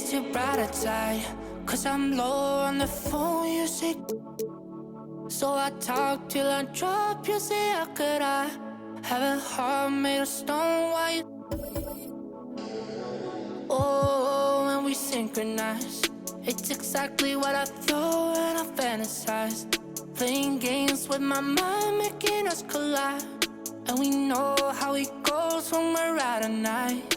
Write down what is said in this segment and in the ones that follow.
days too bright outside, 'cause I'm low on the phone, you say. So I talk till I drop, you say, how could I have a heart made of stone? Why you? Oh, when we synchronize, it's exactly what I thought and I fantasize. Playing games with my mind, making us collide. And we know how it goes when we're out at night.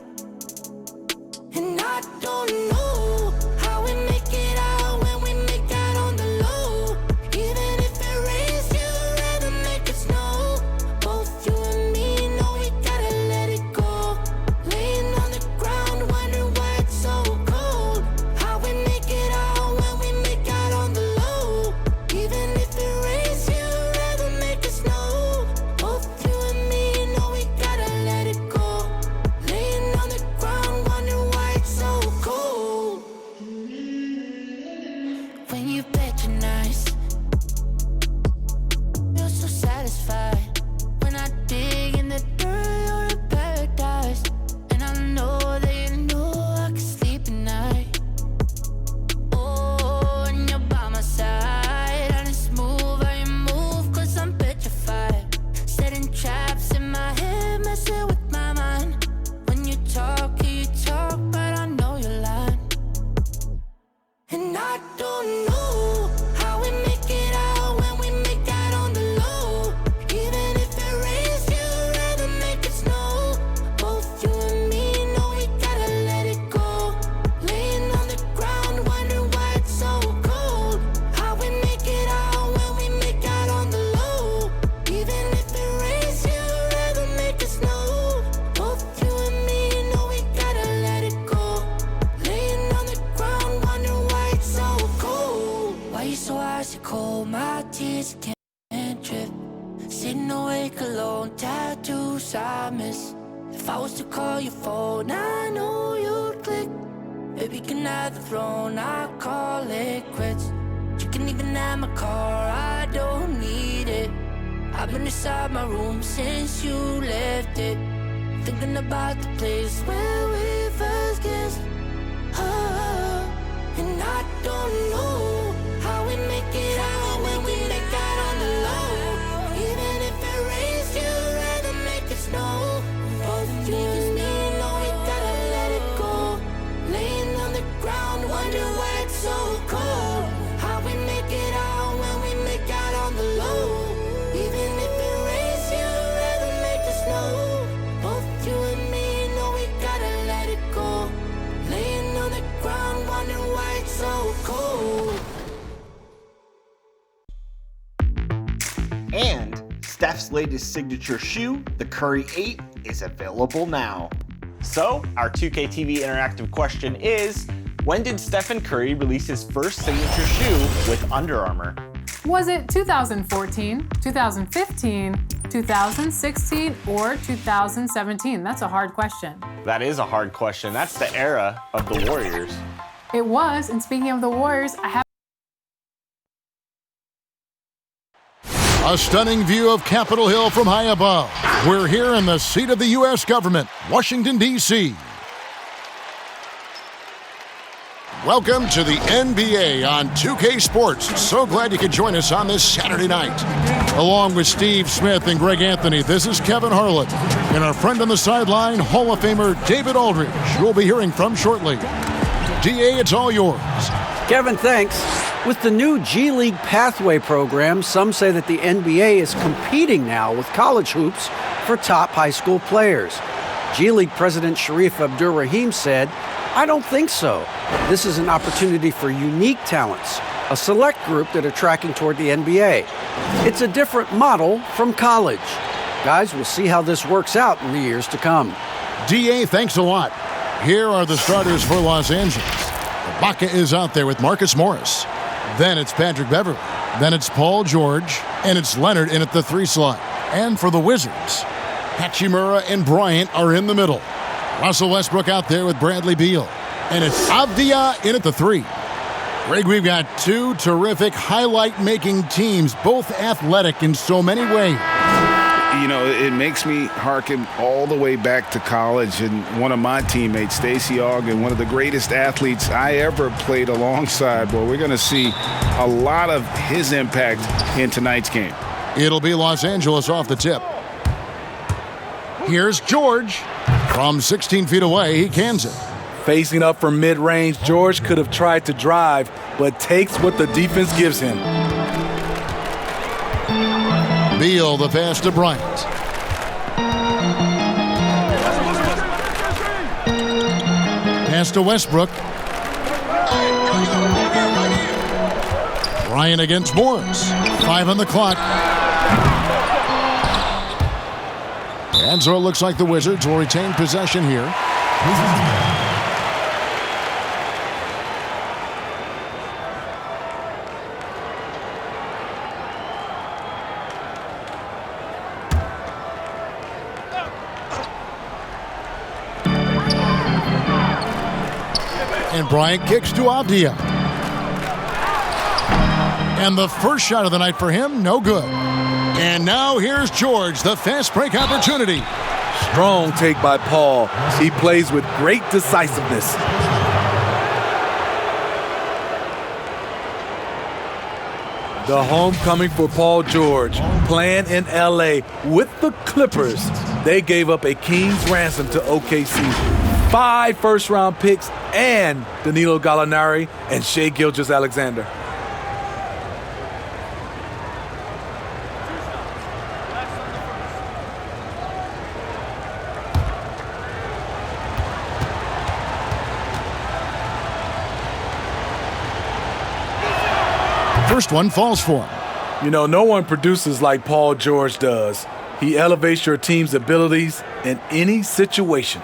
And I don't know how we make it out when we make out on the low. Even if it rains, you'd rather make it snow. Both you and me know we gotta let it go. Laying on the ground, wondering why it's so cold. How we make it out when we make out on the low. Even if it rains, you'd rather make it snow. Both you and me know we gotta let it go. Laying on the ground, wondering why it's so cold. When you patronize, you're so satisfied. When I dig in the dirt, you're in paradise. And I know that you know I can sleep at night. Oh, and you're by my side, and it's smooth how you move, 'cause I'm petrified. Setting traps in my head, messing with my mind. When you talk, but I know you're lying. And I don't know how we make it out when we make out on the low. Even if it rains, you'd rather make it snow. Both you and me know we gotta let it go. Laying on the ground, wondering why it's so cold. How we make it out when we make out on the low. Even if it rains, you'd rather make it snow. Both you and me know we gotta let it go. Laying on the ground, wondering why it's so cold. Why you so icy cold? My tears can't drip. Sitting awake alone, tattoos I miss. If I was to call your phone, I know you'd click. Baby, can I have the throne? I call it quits. You can even have my car, I don't need it. I've been inside my room since you left it, thinking about the place where we first kissed. Oh, and I don't know how we make it out when we make out on the low. Even if it rains, you'd rather make it snow. Both you and me know we gotta let it go. Laying on the ground, wondering why it's so cold. How we make it out when we make out on the low. Even if it rains, you'd rather make it snow. Both you and me know we gotta let it go. Laying on the ground, wondering why it's so cold. And Steph's latest signature shoe, the Curry 8, is available now. So, our 2K TV interactive question is, when did Stephen Curry release his first signature shoe with Under Armour? Was it 2014, 2015, 2016, or 2017? That's a hard question. That is a hard question. That's the era of the Warriors. It was, and speaking of the Warriors, I have A stunning view of Capitol Hill from high above. We're here in the seat of the U.S. government, Washington, D.C. Welcome to the NBA on 2K Sports. So glad you could join us on this Saturday night. Along with Steve Smith and Greg Anthony, this is Kevin Harlan. And our friend on the sideline, Hall of Famer David Aldridge, who we'll be hearing from shortly. DA, it's all yours. Kevin, thanks. With the new G League Pathway program, some say that the NBA is competing now with college hoops for top high school players. G League President Sharif Abdur-Rahim said, "I don't think so. This is an opportunity for unique talents, a select group that are tracking toward the NBA. It's a different model from college. Guys, we'll see how this works out in the years to come." DA, thanks a lot. Here are the starters for Los Angeles. Ibaka is out there with Marcus Morris. Then it's Patrick Beverley. Then it's Paul George. And it's Leonard in at the 3 slot. And for the Wizards, Hachimura and Bryant are in the middle. Russell Westbrook out there with Bradley Beal. And it's Avdia in at the 3. Greg, we've got two terrific highlight-making teams, both athletic in so many ways. You know, it makes me hearken all the way back to college, and one of my teammates, Stacey Ogden, one of the greatest athletes I ever played alongside. Well, we're going to see a lot of his impact in tonight's game. It'll be Los Angeles off the tip. Here's George. From 16 feet away, he cans it. Facing up from mid-range, George could have tried to drive, but takes what the defense gives him. Beal, the pass to Bryant. Pass to Westbrook. Bryant against Morris. 5 on the clock. And so it looks like the Wizards will retain possession here. And Bryant kicks to Avdia. And the first shot of the night for him, no good. And now here's George, the fast break opportunity. Strong take by Paul. He plays with great decisiveness. The homecoming for Paul George, playing in LA with the Clippers. They gave up a king's ransom to OKC. 5 first-round picks and Danilo Gallinari and Shai Gilgeous-Alexander. First one falls for him. You know, no one produces like Paul George does. He elevates your team's abilities in any situation.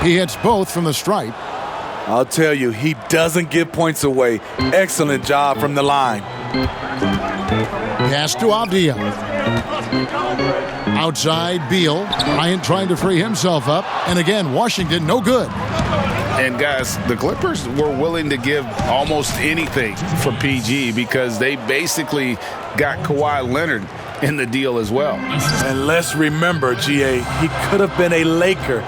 He hits both from the stripe. I'll tell you, he doesn't give points away. Excellent job from the line. Pass to Avdia. Outside, Beal. Bryant trying to free himself up. And again, Washington, no good. And guys, the Clippers were willing to give almost anything for PG because they basically got Kawhi Leonard in the deal as well. And let's remember, GA, he could have been a Laker.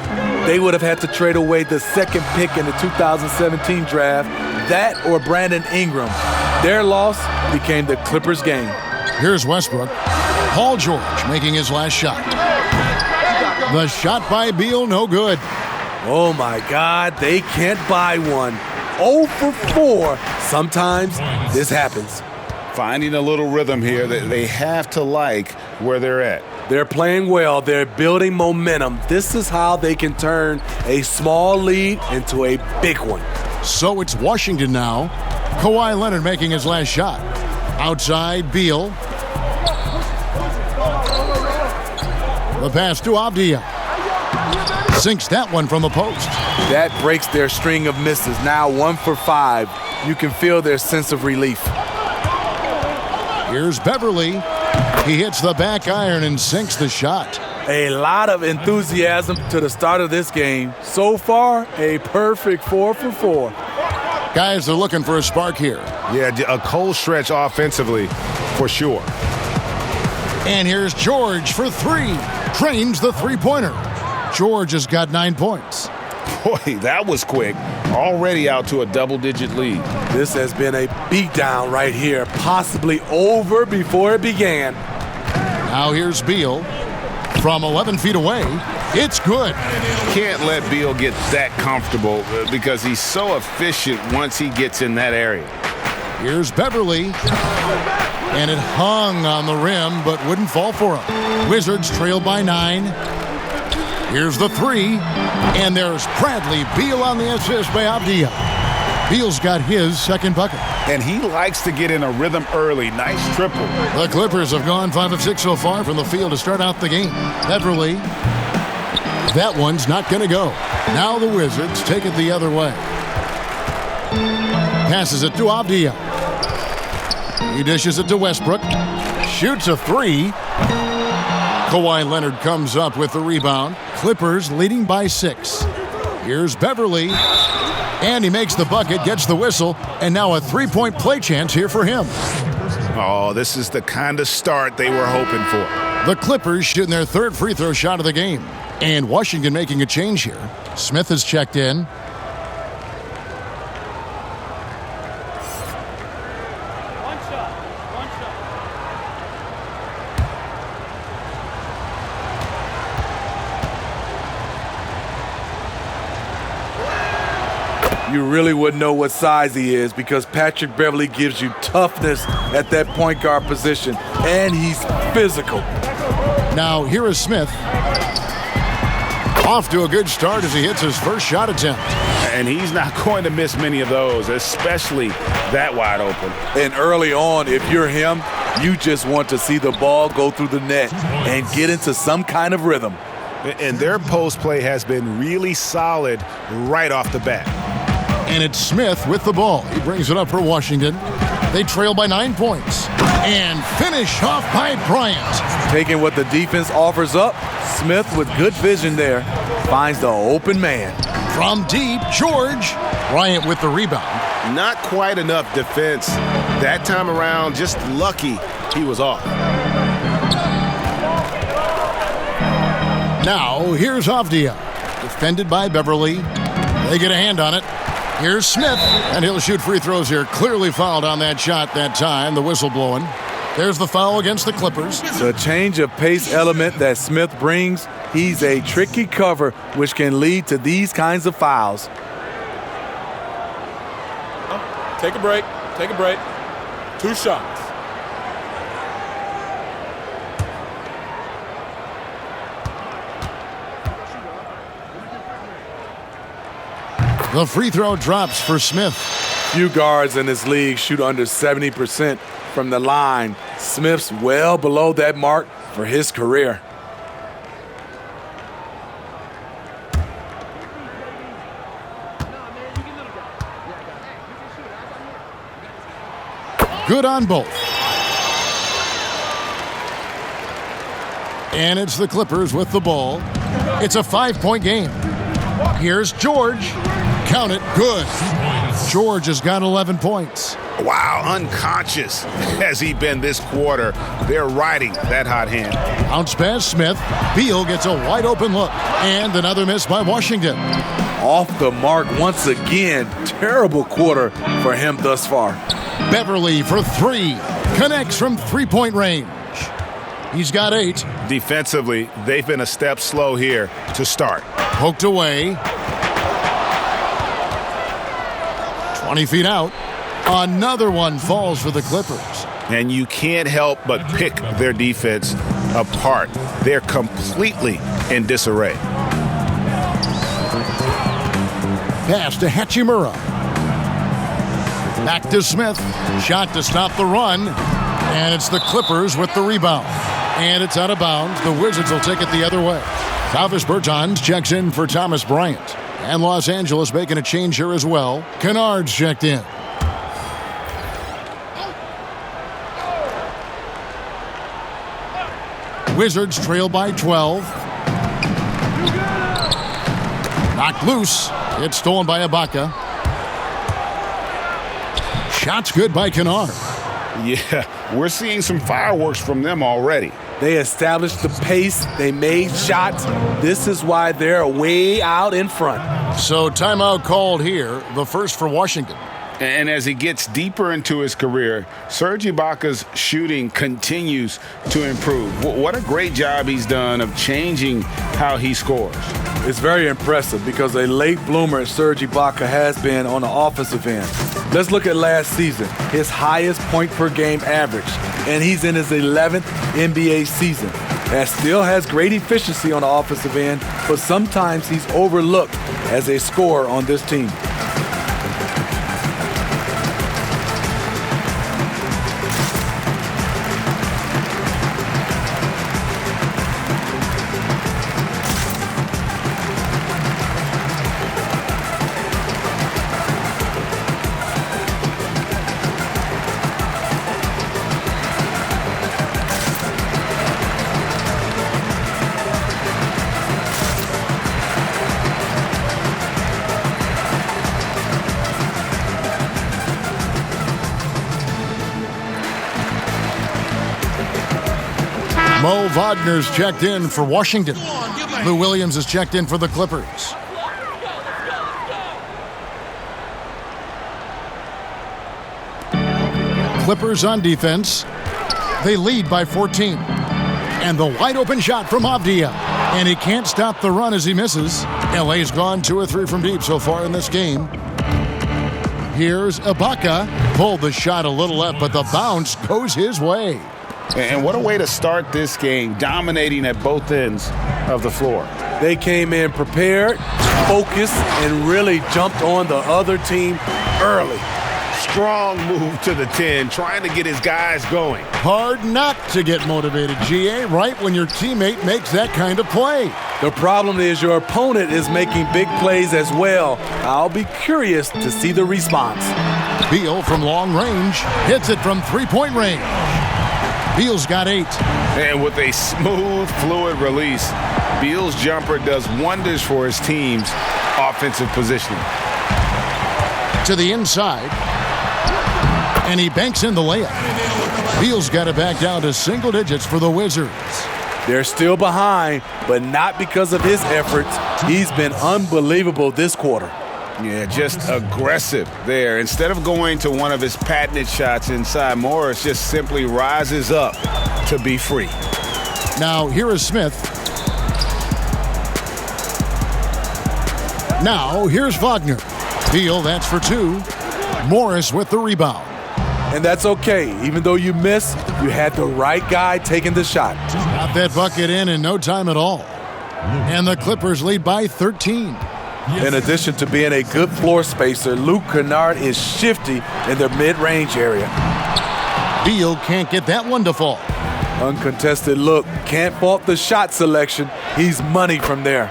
They would have had to trade away the second pick in the 2017 draft, that or Brandon Ingram. Their loss became the Clippers' game. Here's Westbrook. Paul George making his last shot. The shot by Beal, no good. Oh my God, they can't buy one. 0 for 4. Sometimes this happens. Finding a little rhythm here that they have to like where they're at. They're playing well. They're building momentum. This is how they can turn a small lead into a big one. So it's Washington now. Kawhi Leonard making his last shot. Outside, Beal. The pass to Avdia. Sinks that one from the post. That breaks their string of misses. Now 1 for 5. You can feel their sense of relief. Here's Beverly. He hits the back iron and sinks the shot. A lot of enthusiasm to the start of this game. So far, a perfect 4 for 4. Guys are looking for a spark here. Yeah, a cold stretch offensively for sure. And here's George for 3. Trains the three-pointer. George has got 9 points. Boy, that was quick. Already out to a double-digit lead. This has been a beatdown right here, possibly over before it began. Now here's Beal. From 11 feet away, it's good. Can't let Beal get that comfortable because he's so efficient once he gets in that area. Here's Beverly. And it hung on the rim, but wouldn't fall for him. Wizards trail by 9. Here's the 3. And there's Bradley Beal on the assist by Avdia. Beal's got his second bucket. And he likes to get in a rhythm early. Nice triple. The Clippers have gone 5 of 6 so far from the field to start out the game. Beverly. That one's not going to go. Now the Wizards take it the other way. Passes it to Avdia. He dishes it to Westbrook. Shoots a 3. Kawhi Leonard comes up with the rebound. Clippers leading by 6. Here's Beverly. And he makes the bucket, gets the whistle, and now a three-point play chance here for him. Oh, this is the kind of start they were hoping for. The Clippers shooting their third free throw shot of the game. And Washington making a change here. Smith has checked in. You really wouldn't know what size he is because Patrick Beverly gives you toughness at that point guard position, and he's physical. Now, here is Smith. Off to a good start as he hits his first shot attempt. And he's not going to miss many of those, especially that wide open. And early on, if you're him, you just want to see the ball go through the net and get into some kind of rhythm. And their post play has been really solid right off the bat. And it's Smith with the ball. He brings it up for Washington. They trail by 9 points. And finish off by Bryant. Taking what the defense offers up, Smith with good vision there finds the open man. From deep, George. Bryant with the rebound. Not quite enough defense. That time around, just lucky he was off. Now, here's Avdia. Defended by Beverly. They get a hand on it. Here's Smith, and he'll shoot free throws here. Clearly fouled on that shot that time, the whistle blowing. There's the foul against the Clippers. The change of pace element that Smith brings, he's a tricky cover, which can lead to these kinds of fouls. Take a break. Take a break. 2 shots. The free throw drops for Smith. Few guards in this league shoot under 70% from the line. Smith's well below that mark for his career. Good on both. And it's the Clippers with the ball. It's a 5-point game. Here's George. Count it. Good. George has got 11 points. Wow, unconscious has he been this quarter. They're riding that hot hand. Bounce pass Smith. Beal gets a wide open look. And another miss by Washington. Off the mark once again. Terrible quarter for him thus far. Beverly for 3. Connects from 3-point range. He's got 8. Defensively, they've been a step slow here to start. Poked away. 20 feet out. Another one falls for the Clippers. And you can't help but pick their defense apart. They're completely in disarray. Pass to Hachimura. Back to Smith. Shot to stop the run. And it's the Clippers with the rebound. And it's out of bounds. The Wizards will take it the other way. Travis Bertans checks in for Thomas Bryant. And Los Angeles making a change here as well. Kennard's checked in. Wizards trail by 12. Knocked loose. It's stolen by Ibaka. Shot's good by Kennard. Yeah, we're seeing some fireworks from them already. They established the pace. They made shots. This is why they're way out in front. So timeout called here, the first for Washington. And as he gets deeper into his career, Serge Ibaka's shooting continues to improve. What a great job he's done of changing how he scores. It's very impressive because a late bloomer Serge Ibaka has been on the offensive end. Let's look at last season, his highest point per game average, and he's in his 11th NBA season. That still has great efficiency on the offensive end, but sometimes he's overlooked as a scorer on this team. Mo Wagner's checked in for Washington. Lou Williams is checked in for the Clippers. Clippers on defense. They lead by 14. And the wide open shot from Avdia. And he can't stop the run as he misses. LA's gone 2 or 3 from deep so far in this game. Here's Ibaka. Pulled the shot a little left, but the bounce goes his way. And what a way to start this game, dominating at both ends of the floor. They came in prepared, focused, and really jumped on the other team early. Strong move to the 10, trying to get his guys going. Hard not to get motivated, GA, right when your teammate makes that kind of play. The problem is your opponent is making big plays as well. I'll be curious to see the response. Beal from long range hits it from three-point range. Beal's got 8. And with a smooth, fluid release, Beal's jumper does wonders for his team's offensive positioning. To the inside. And he banks in the layup. Beal's got it back down to single digits for the Wizards. They're still behind, but not because of his efforts. He's been unbelievable this quarter. Yeah, just aggressive there. Instead of going to one of his patented shots inside, Morris just simply rises up to be free. Now, here is Smith. Now, here's Wagner. Beal, that's for 2. Morris with the rebound. And that's okay. Even though you missed, you had the right guy taking the shot. Got that bucket in no time at all. And the Clippers lead by 13. In addition to being a good floor spacer, Luke Kennard is shifty in the mid-range area. Beal can't get that one to fall. Uncontested look. Can't fault the shot selection. He's money from there.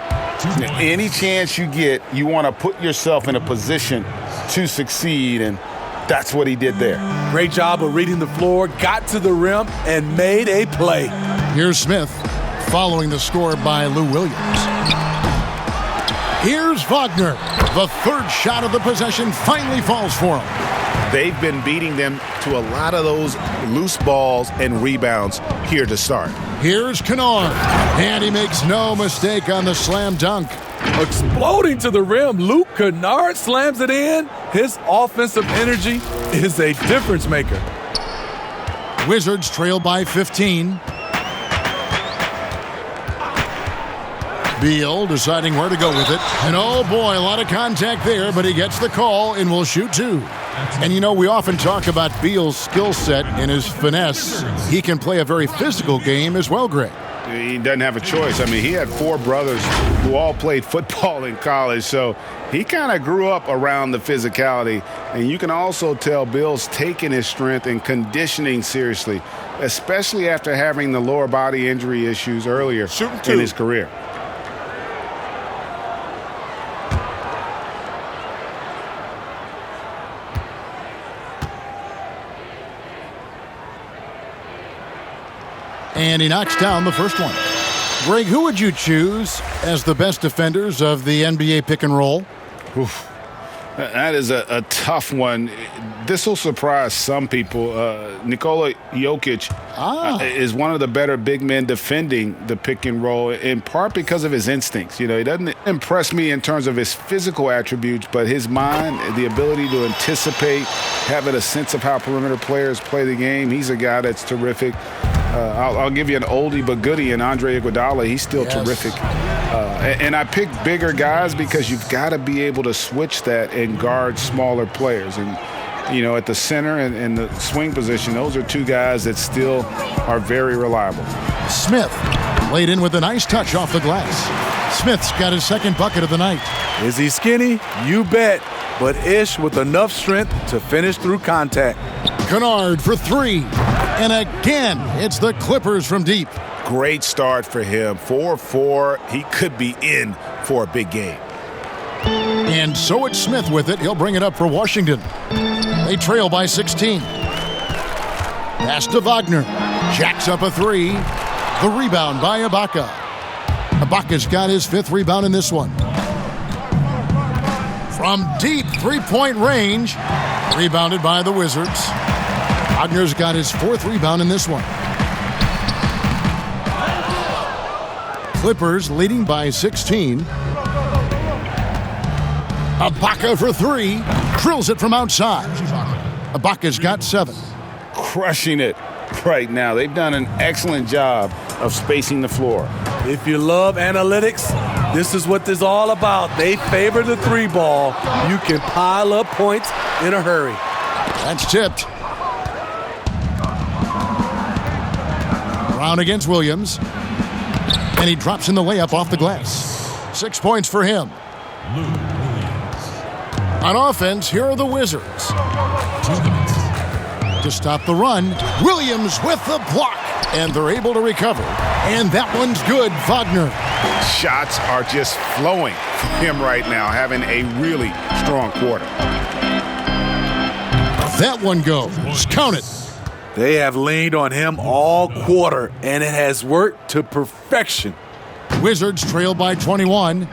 Any chance you get, you want to put yourself in a position to succeed, and that's what he did there. Great job of reading the floor, got to the rim, and made a play. Here's Smith, following the score by Lou Williams. Here's Wagner. The third shot of the possession finally falls for him. They've been beating them to a lot of those loose balls and rebounds here to start. Here's Kennard, and he makes no mistake on the slam dunk. Exploding to the rim, Luke Kennard slams it in. His offensive energy is a difference maker. Wizards trail by 15. Beal deciding where to go with it. And oh boy, a lot of contact there, but he gets the call and will shoot 2. And you know, we often talk about Beal's skill set and his finesse. He can play a very physical game as well, Greg. He doesn't have a choice. I mean, he had 4 brothers who all played football in college, so he kind of grew up around the physicality. And you can also tell Beal's taking his strength and conditioning seriously, especially after having the lower body injury issues earlier in his career. And he knocks down the first one. Greg, who would you choose as the best defenders of the NBA pick and roll? Oof. That is a tough one. This will surprise some people. Nikola Jokic is one of the better big men defending the pick and roll, in part because of his instincts. You know, he doesn't impress me in terms of his physical attributes, but his mind, the ability to anticipate, having a sense of how perimeter players play the game. He's a guy that's terrific. I'll give you an oldie but goodie in Andre Iguodala. He's still terrific. And I pick bigger guys because you've got to be able to switch that and guard smaller players. And, you know, at the center and the swing position, those are 2 guys that still are very reliable. Smith laid in with a nice touch off the glass. Smith's got his second bucket of the night. Is he skinny? You bet. But Ish with enough strength to finish through contact. Kennard for 3. And again, it's the Clippers from deep. Great start for him. 4-4. He could be in for a big game. And so it's Smith with it. He'll bring it up for Washington. They trail by 16. Pass to Wagner. Jacks up a 3. The rebound by Ibaka. Ibaka's got his 5th rebound in this one. From deep 3-point range. Rebounded by the Wizards. Wagner's got his 4th rebound in this one. Clippers leading by 16. Ibaka for three. Drills it from outside. Ibaka's got 7. Crushing it right now. They've done an excellent job of spacing the floor. If you love analytics, this is what this is all about. They favor the 3 ball. You can pile up points in a hurry. That's tipped. Brown against Williams. And he drops in the layup off the glass. 6 points for him. On offense, here are the Wizards. To stop the run, Williams with the block. And they're able to recover. And that one's good, Wagner. Shots are just flowing from him right now, having a really strong quarter. That one goes. Count it. They have leaned on him all quarter, and it has worked to perfection. Wizards trail by 21.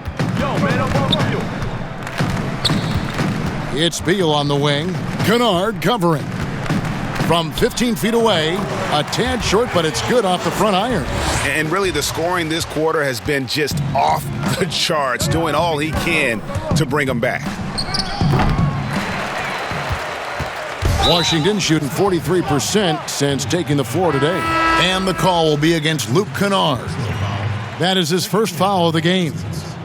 It's Beal on the wing. Kennard covering. From 15 feet away, a tad short, but it's good off the front iron. And really the scoring this quarter has been just off the charts, doing all he can to bring them back. Washington shooting 43% since taking the floor today. And the call will be against Luke Kennard. That is his first foul of the game.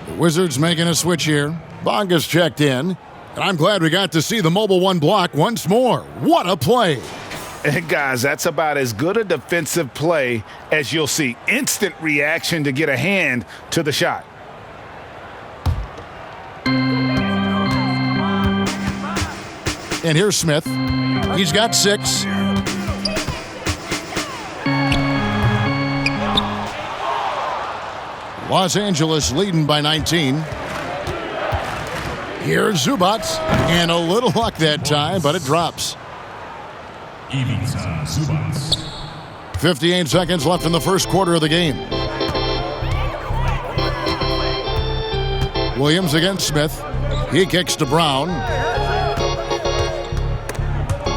The Wizards making a switch here. Bonga's checked in. And I'm glad we got to see the mobile 1 block once more. What a play. And guys, that's about as good a defensive play as you'll see. Instant reaction to get a hand to the shot. And here's Smith. He's got 6. Los Angeles leading by 19. Here's Zubac. And a little luck that time, but it drops. 58 seconds left in the first quarter of the game. Williams against Smith. He kicks to Brown.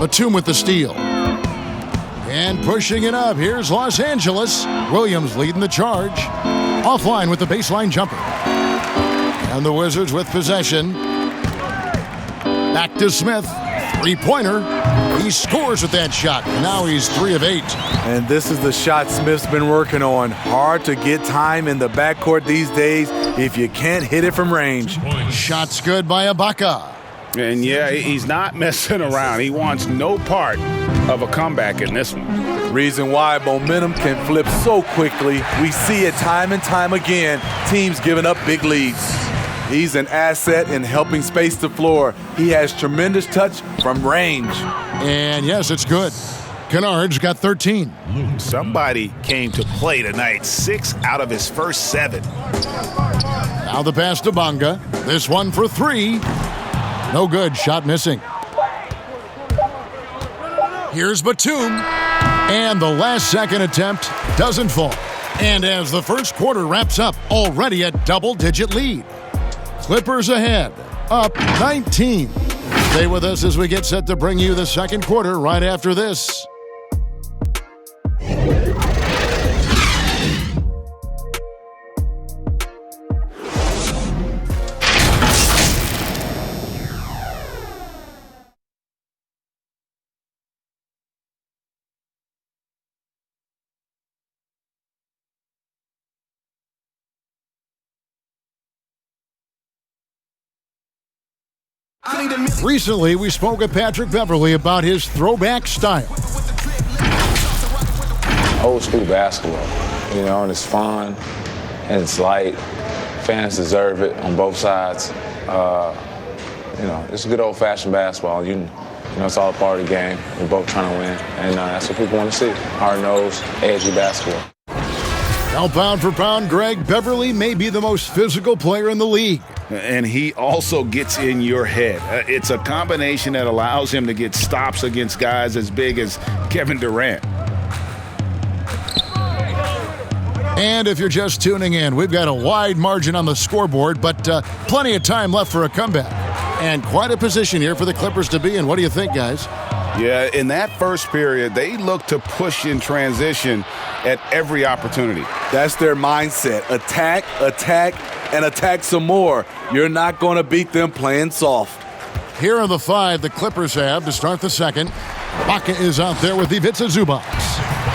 Batum with the steal. And pushing it up. Here's Los Angeles. Williams leading the charge. Offline with the baseline jumper. And the Wizards with possession. Back to Smith. 3-pointer. He scores with that shot. Now he's 3 of 8. And this is the shot Smith's been working on. Hard to get time in the backcourt these days if you can't hit it from range. Shot's good by Ibaka. And yeah, he's not messing around. He wants no part of a comeback in this one. Reason why momentum can flip so quickly. We see it time and time again. Teams giving up big leads. He's an asset in helping space the floor. He has tremendous touch from range. And yes, it's good. Kennard's got 13. Somebody came to play tonight. 6 out of his first 7. Now the pass to Bonga. This one for 3. No good. Shot missing. Here's Batum. And the last second attempt doesn't fall. And as the first quarter wraps up, already a double-digit lead. Clippers ahead, up 19. Stay with us as we get set to bring you the second quarter right after this. Recently, we spoke with Patrick Beverley about his throwback style. Old school basketball, and it's fun and it's light. Fans deserve it on both sides. It's good old-fashioned basketball. It's all part of the game. We're both trying to win, and that's what people want to see. Hard-nosed, edgy basketball. Now, pound for pound, Greg, Beverley may be the most physical player in the league. And he also gets in your head. It's a combination that allows him to get stops against guys as big as Kevin Durant. And if you're just tuning in, we've got a wide margin on the scoreboard, but plenty of time left for a comeback. And quite a position here for the Clippers to be in. What do you think, guys? Yeah, in that first period, they looked to push in transition at every opportunity. That's their mindset. Attack, attack, and attack some more. You're not going to beat them playing soft. Here are the 5 the Clippers have to start the second. Ibaka is out there with Ivica Zubac.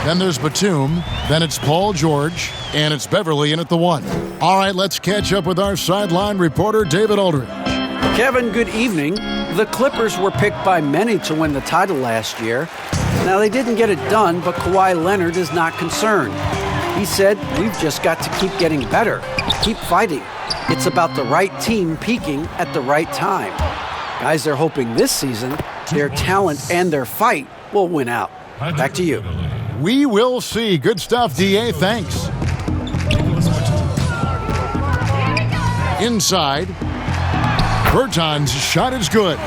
Then there's Batum. Then it's Paul George. And it's Beverly in at the 1. All right, let's catch up with our sideline reporter, David Aldridge. Kevin, good evening. The Clippers were picked by many to win the title last year. Now, they didn't get it done, but Kawhi Leonard is not concerned. He said, "We've just got to keep getting better, keep fighting. It's about the right team peaking at the right time." Guys, they're hoping this season their talent and their fight will win out. Back to you. We will see. Good stuff, D.A. Thanks. Inside, Bertans' shot is good.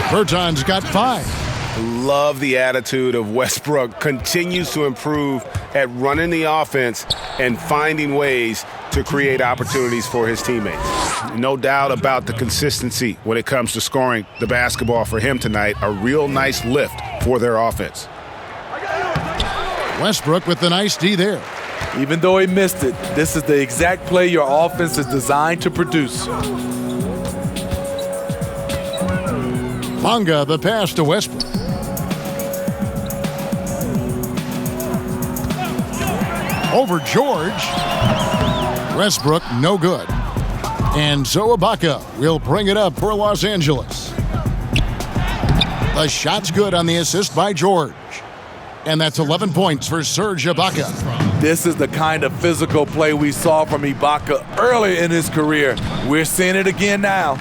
Bertans got 5. Love the attitude of Westbrook. Continues to improve at running the offense and finding ways to create opportunities for his teammates. No doubt about the consistency when it comes to scoring the basketball for him tonight. A real nice lift for their offense. Westbrook with the nice D there. Even though he missed it, this is the exact play your offense is designed to produce. Bonga, the pass to Westbrook. Over George. Westbrook, no good. And so Ibaka will bring it up for Los Angeles. The shot's good on the assist by George. And that's 11 points for Serge Ibaka. This is the kind of physical play we saw from Ibaka early in his career. We're seeing it again now.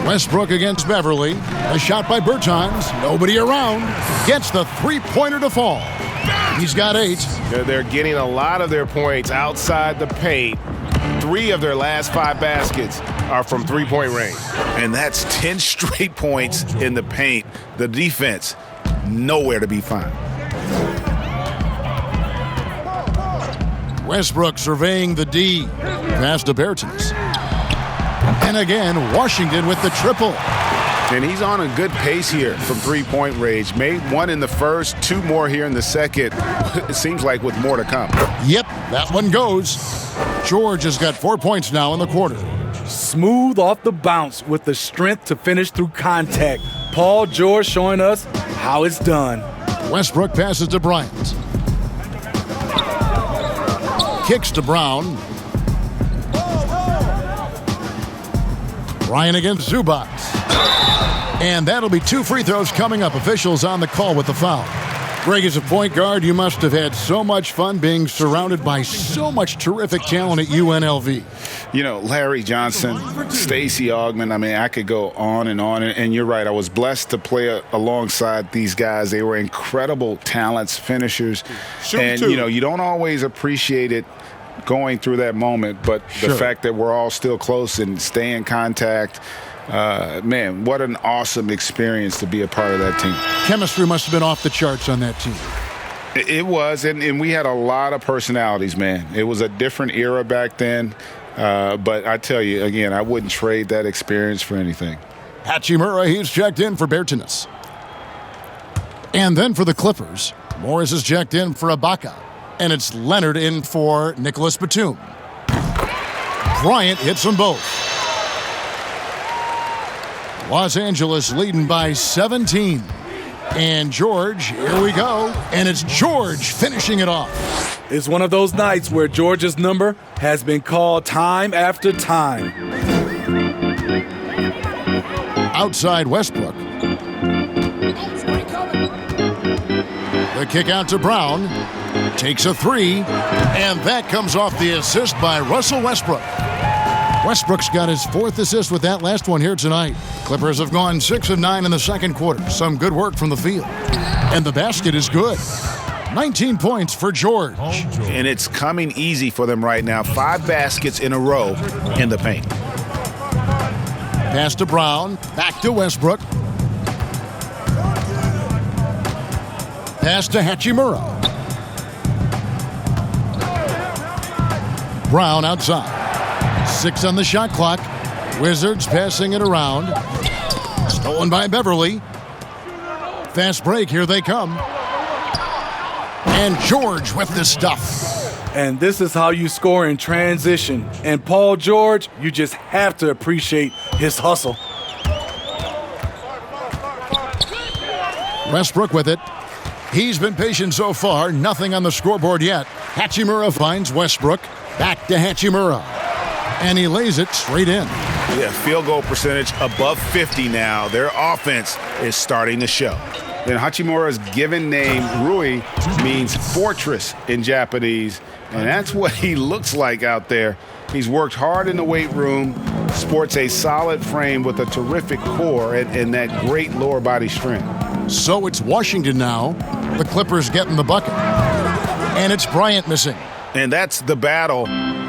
Westbrook against Beverly. A shot by Bertans. Nobody around. Gets the three-pointer to fall. He's got 8. They're getting a lot of their points outside the paint. 3 of their last 5 baskets are from three-point range. And that's 10 straight points in the paint. The defense, nowhere to be found. Westbrook surveying the D. Pass to Bertans. And again, Washington with the triple. And he's on a good pace here from three-point range. Made 1 in the first, 2 more here in the second. It seems like with more to come. Yep, that one goes. George has got 4 points now in the quarter. Smooth off the bounce with the strength to finish through contact. Paul George showing us how it's done. Westbrook passes to Bryant. Kicks to Brown. Bryant against Zubac. And that'll be 2 free throws coming up. Officials on the call with the foul. Greg, as a point guard, you must have had so much fun being surrounded by so much terrific talent at UNLV. You know, Larry Johnson, Stacey Augmon, I mean, I could go on. And you're right, I was blessed to play alongside these guys. They were incredible talents, finishers. And, you know, you don't always appreciate it going through that moment, but the fact that we're all still close and stay in contact, man, what an awesome experience to be a part of that team. Chemistry must have been off the charts on that team. It was, and we had a lot of personalities, man. It was a different era back then, but I tell you, again, I wouldn't trade that experience for anything. Hachimura, he's checked in for Bertans. And then for the Clippers, Morris is checked in for Ibaka. And it's Leonard in for Nicholas Batum. Bryant hits them both. Los Angeles leading by 17. And George, here we go. And it's George finishing it off. It's one of those nights where George's number has been called time after time. Outside Westbrook. The kick out to Brown. Takes a 3, and that comes off the assist by Russell Westbrook. Westbrook's got his 4th assist with that last one here tonight. Clippers have gone 6 of 9 in the second quarter. Some good work from the field. And the basket is good. 19 points for George. And it's coming easy for them right now. 5 baskets in a row in the paint. Pass to Brown. Back to Westbrook. Pass to Hachimura. Brown outside. 6 on the shot clock. Wizards passing it around. Stolen by Beverly. Fast break, here they come. And George with the stuff. And this is how you score in transition. And Paul George, you just have to appreciate his hustle. Westbrook with it. He's been patient so far. Nothing on the scoreboard yet. Hachimura finds Westbrook. Back to Hachimura. And he lays it straight in. Yeah, field goal percentage above 50 now. Their offense is starting to show. And Hachimura's given name, Rui, means fortress in Japanese. And that's what he looks like out there. He's worked hard in the weight room, sports a solid frame with a terrific core and that great lower body strength. So it's Washington now. The Clippers getting the bucket. And it's Bryant missing. And that's the battle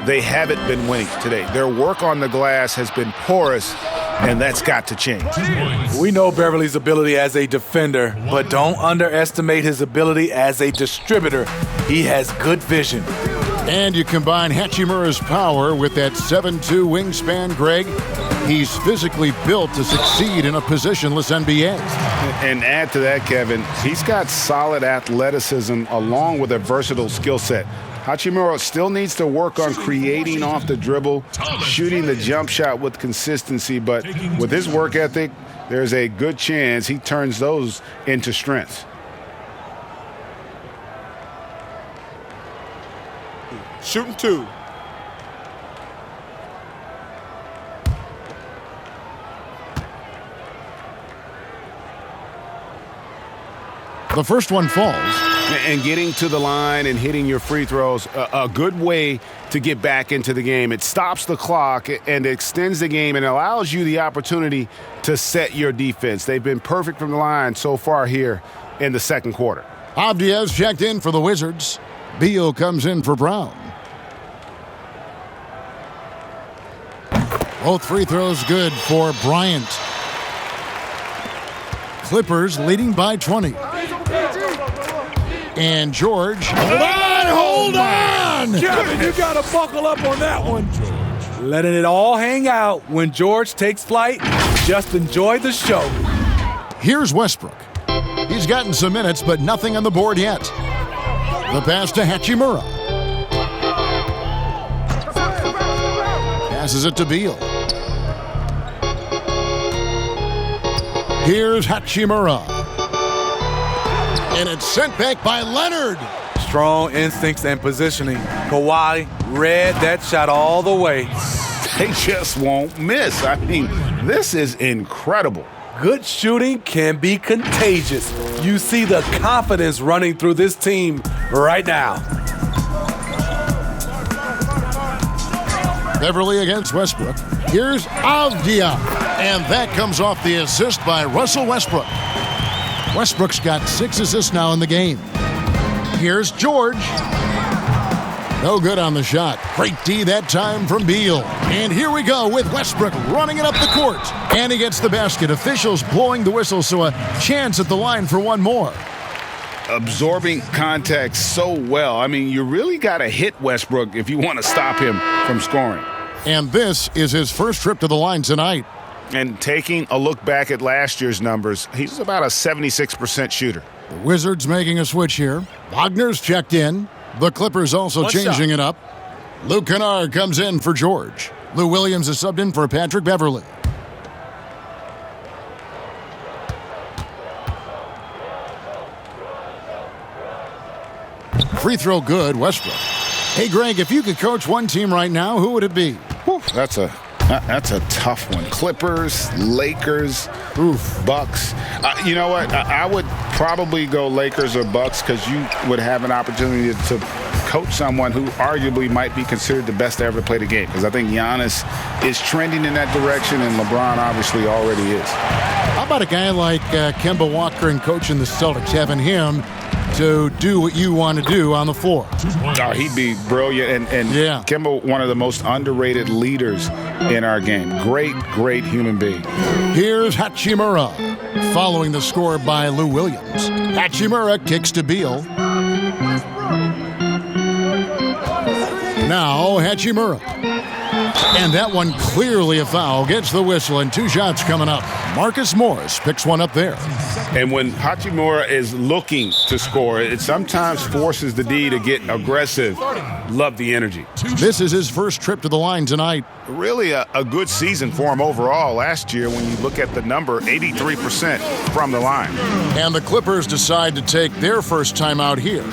they haven't been winning today. Their work on the glass has been porous, and that's got to change. We know Beverly's ability as a defender, but don't underestimate his ability as a distributor. He has good vision. And you combine Hachimura's power with that 7'2" wingspan, Greg. He's physically built to succeed in a positionless NBA. And add to that, Kevin, he's got solid athleticism along with a versatile skill set. Hachimura still needs to work on creating off the dribble, shooting the jump shot with consistency, but with his work ethic, there's a good chance he turns those into strengths. Shooting two. The first one falls. And getting to the line and hitting your free throws, a good way to get back into the game. It stops the clock and extends the game and allows you the opportunity to set your defense. They've been perfect from the line so far here in the second quarter. Avdia's checked in for the Wizards. Beal comes in for Brown. Both free throws good for Bryant. Clippers leading by 20. And George. Hold on! Kevin, you got to buckle up on that one. Letting it all hang out when George takes flight. Just enjoy the show. Here's Westbrook. He's gotten some minutes, but nothing on the board yet. The pass to Hachimura. Passes it to Beal. Here's Hachimura. And it's sent back by Leonard. Strong instincts and positioning. Kawhi read that shot all the way. They just won't miss. I mean, this is incredible. Good shooting can be contagious. You see the confidence running through this team right now. Beverly against Westbrook. Here's Avdia. And that comes off the assist by Russell Westbrook. Westbrook's got 6 assists now in the game. Here's George. No good on the shot. Great D that time from Beal. And here we go with Westbrook running it up the court. And he gets the basket. Officials blowing the whistle, so a chance at the line for one more. Absorbing contact so well. I mean, you really got to hit Westbrook if you want to stop him from scoring. And this is his first trip to the line tonight. And taking a look back at last year's numbers, he's about a 76% shooter. The Wizards making a switch here. Wagner's checked in. The Clippers also changing it up. Luke Kennard comes in for George. Lou Williams is subbed in for Patrick Beverly. Free throw good, Westbrook. Hey, Greg, if you could coach one team right now, who would it be? Whew, that's a tough one. Clippers, Lakers, Bucks. You know what? I would probably go Lakers or Bucks because you would have an opportunity to coach someone who arguably might be considered the best to ever play the game, because I think Giannis is trending in that direction and LeBron obviously already is. How about a guy like Kemba Walker and coaching the Celtics, having him to do what you want to do on the floor? Oh, he'd be brilliant. And yeah. Kemba, one of the most underrated leaders in our game. Great human being. Here's Hachimura, following the score by Lou Williams. Hachimura kicks to Beal. Now Hachimura. And that one clearly a foul. Gets the whistle, and 2 shots coming up. Marcus Morris picks one up there. And when Hachimura is looking to score, it sometimes forces the D to get aggressive. Love the energy. This is his first trip to the line tonight. Really a good season for him overall last year when you look at the number, 83% from the line. And the Clippers decide to take their first time out here.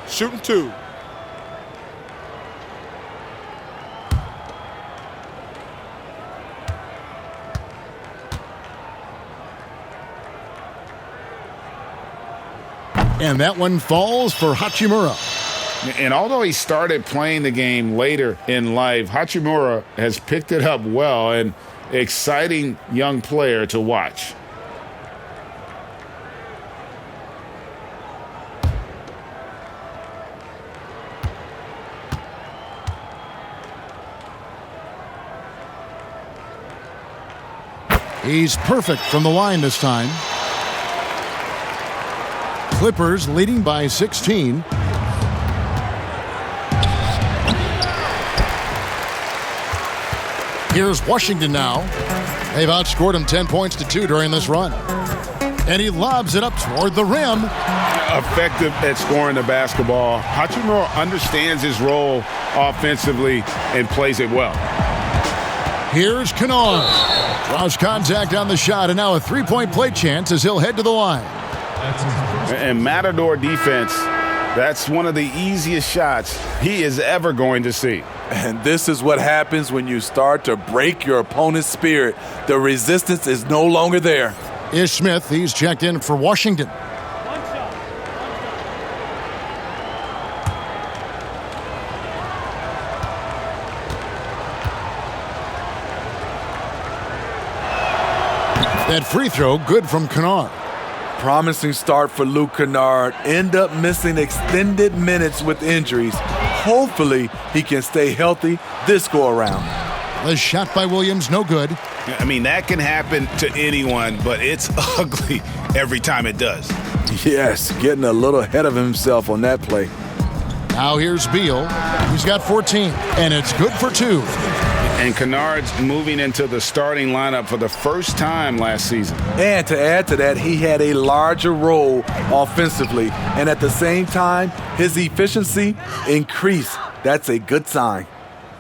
Shooting 2. And that one falls for Hachimura. And although he started playing the game later in life, Hachimura has picked it up well, and exciting young player to watch. He's perfect from the line this time. Clippers leading by 16. Here's Washington now. They've outscored him 10 points to 2 during this run. And he lobs it up toward the rim. Effective at scoring the basketball. Hachimura understands his role offensively and plays it well. Here's Kennard. Draws contact on the shot, and now a 3-point play chance as he'll head to the line. And Matador defense, that's one of the easiest shots he is ever going to see. And this is what happens when you start to break your opponent's spirit. The resistance is no longer there. Ish Smith, he's checked in for Washington. That free throw, good from Kennard. Promising start for Luke Kennard. End up missing extended minutes with injuries. Hopefully, he can stay healthy this go-around. The shot by Williams, no good. I mean, that can happen to anyone, but it's ugly every time it does. Yes, getting a little ahead of himself on that play. Now here's Beal. He's got 14, and it's good for 2. And Kennard's moving into the starting lineup for the first time last season. And to add to that, he had a larger role offensively. And at the same time, his efficiency increased. That's a good sign.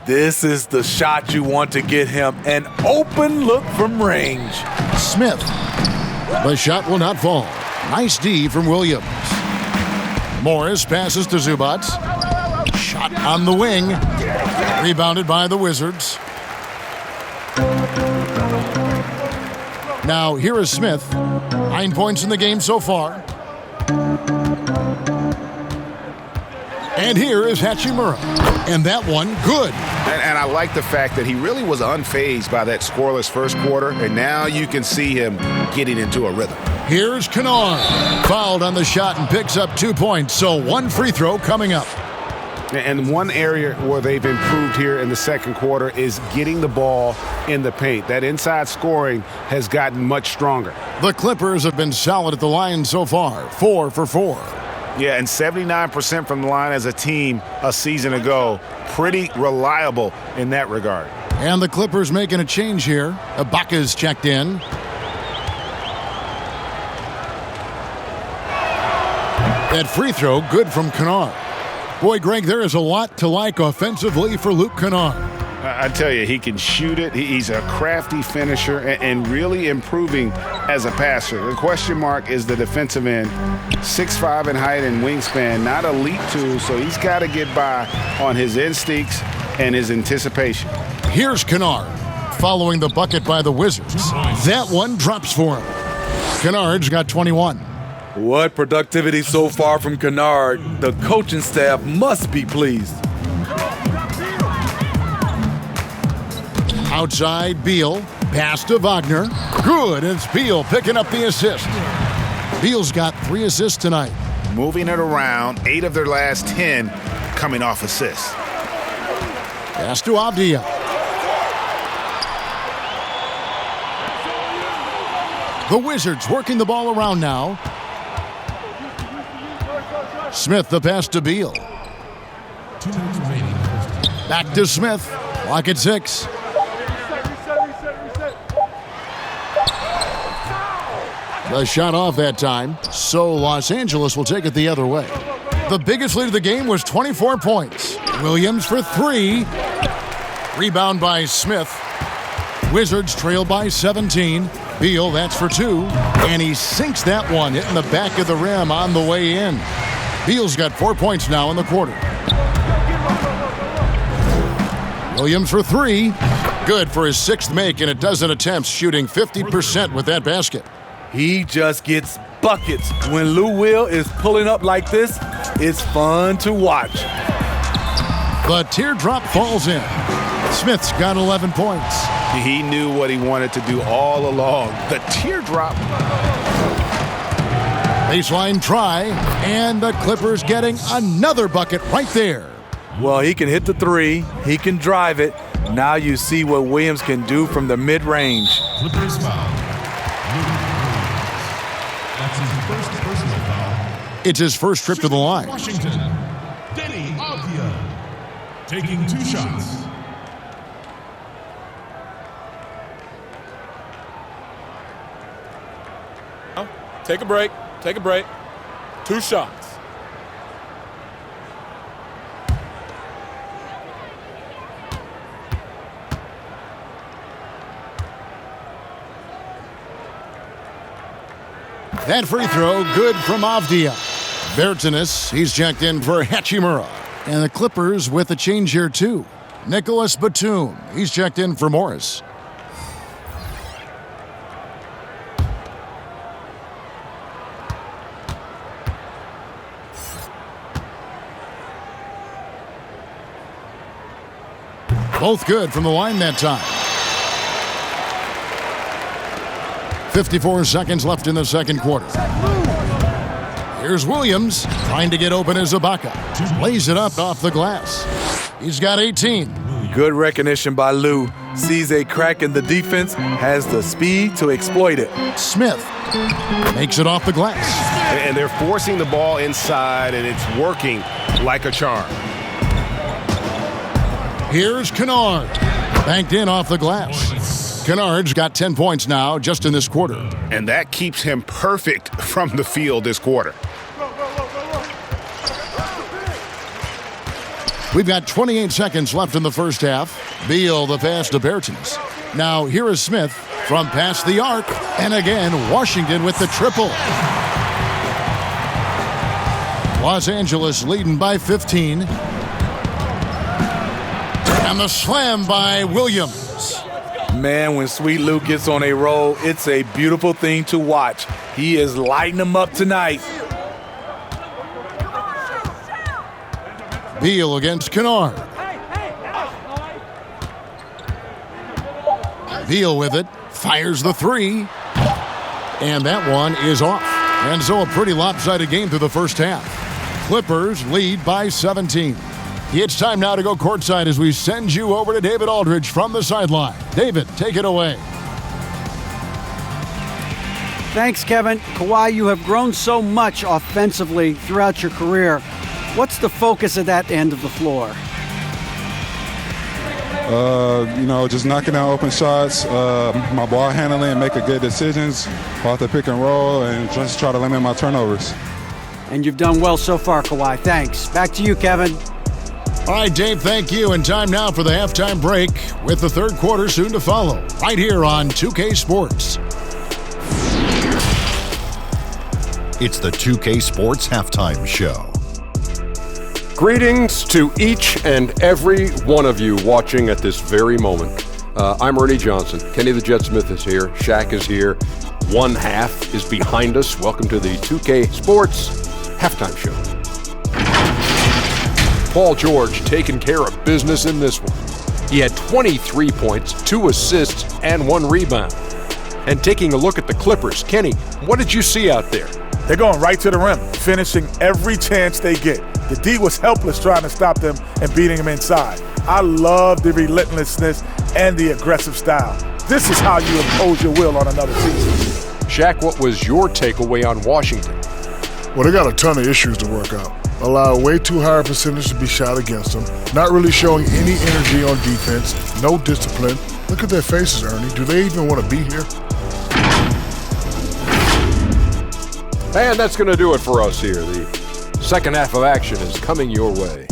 This is the shot you want to get him. An open look from range. Smith. The shot will not fall. Nice D from Williams. Morris passes to Zubac. Shot on the wing. Rebounded by the Wizards. Now here is Smith. 9 points in the game so far. And here is Hachimura. And that one, good. And I like the fact that he really was unfazed by that scoreless first quarter, and now you can see him getting into a rhythm. Here's Kennard. Fouled on the shot and picks up 2 points, so one free throw coming up. And one area where they've improved here in the second quarter is getting the ball in the paint. That inside scoring has gotten much stronger. The Clippers have been solid at the line so far, 4 for 4. Yeah, and 79% from the line as a team a season ago. Pretty reliable in that regard. And the Clippers making a change here. Ibaka's checked in. That free throw, good from Kennard. Boy, Greg, there is a lot to like offensively for Luke Kennard. I tell you, he can shoot it. He's a crafty finisher and really improving as a passer. The question mark is the defensive end. 6'5" in height and wingspan, not elite tool, so he's got to get by on his instincts and his anticipation. Here's Kennard following the bucket by the Wizards. That one drops for him. Kennard's got 21. What productivity so far from Kennard. The coaching staff must be pleased. Outside, Beal. Pass to Wagner. Good. It's Beal picking up the assist. Beal's got 3 assists tonight. Moving it around, 8 of their last 10 coming off assists. Pass to Avdia. The Wizards working the ball around now. Smith the pass to Beal. Back to Smith. Clock at 6. The shot off that time, so Los Angeles will take it the other way. The biggest lead of the game was 24 points. Williams for 3. Rebound by Smith. Wizards trail by 17. Beal, that's for 2. And he sinks that one, hitting the back of the rim on the way in. Beal's got 4 points now in the quarter. Williams for 3. Good for his 6th make in a dozen attempts, shooting 50% with that basket. He just gets buckets. When Lou Will is pulling up like this, it's fun to watch. The teardrop falls in. Smith's got 11 points. He knew what he wanted to do all along. The teardrop. Baseline try, and the Clippers getting another bucket right there. Well, he can hit the 3. He can drive it. Now you see what Williams can do from the mid-range. Clippers foul. That's his first personal foul. It's his first trip to the line. Washington, Denny Avdia, taking 2 shots. Take a break. Take a break. 2 shots. That free throw, good from Avdia. Bertanis, he's checked in for Hachimura. And the Clippers with a change here, too. Nicholas Batum, he's checked in for Morris. Both good from the line that time. 54 seconds left in the second quarter. Here's Williams trying to get open as Ibaka. Lays it up off the glass. He's got 18. Good recognition by Lou. Sees a crack in the defense, has the speed to exploit it. Smith makes it off the glass. And they're forcing the ball inside, and it's working like a charm. Here's Kennard. Banked in off the glass. Kennard's got 10 points now just in this quarter. And that keeps him perfect from the field this quarter. We've got 28 seconds left in the first half. Beal the pass to Bertans. Now here is Smith from past the arc. And again, Washington with the triple. Los Angeles leading by 15. And the slam by Williams. Man, when Sweet Lou gets on a roll, it's a beautiful thing to watch. He is lighting them up tonight. Beal against Kennard. Beal with it, fires the 3. And that one is off. And so a pretty lopsided game through the first half. Clippers lead by 17. It's time now to go courtside as we send you over to David Aldridge from the sideline. David, take it away. Thanks, Kevin. Kawhi, you have grown so much offensively throughout your career. What's the focus of that end of the floor? Just knocking down open shots, my ball handling, making good decisions off the pick and roll, and just try to limit my turnovers. And you've done well so far, Kawhi. Thanks. Back to you, Kevin. All right, Dave, thank you. And time now for the halftime break with the third quarter soon to follow, right here on 2K Sports. It's the 2K Sports Halftime Show. Greetings to each and every one of you watching at this very moment. I'm Ernie Johnson. Kenny the Jet Smith is here. Shaq is here. One half is behind us. Welcome to the 2K Sports Halftime Show. Paul George taking care of business in this one. He had 23 points, 2 assists, and 1 rebound. And taking a look at the Clippers, Kenny, what did you see out there? They're going right to the rim, finishing every chance they get. The D was helpless trying to stop them and beating them inside. I love the relentlessness and the aggressive style. This is how you impose your will on another team. Shaq, what was your takeaway on Washington? Well, they got a ton of issues to work out. Allow way too high a percentage to be shot against them. Not really showing any energy on defense. No discipline. Look at their faces, Ernie. Do they even want to be here? And that's going to do it for us here. The second half of action is coming your way.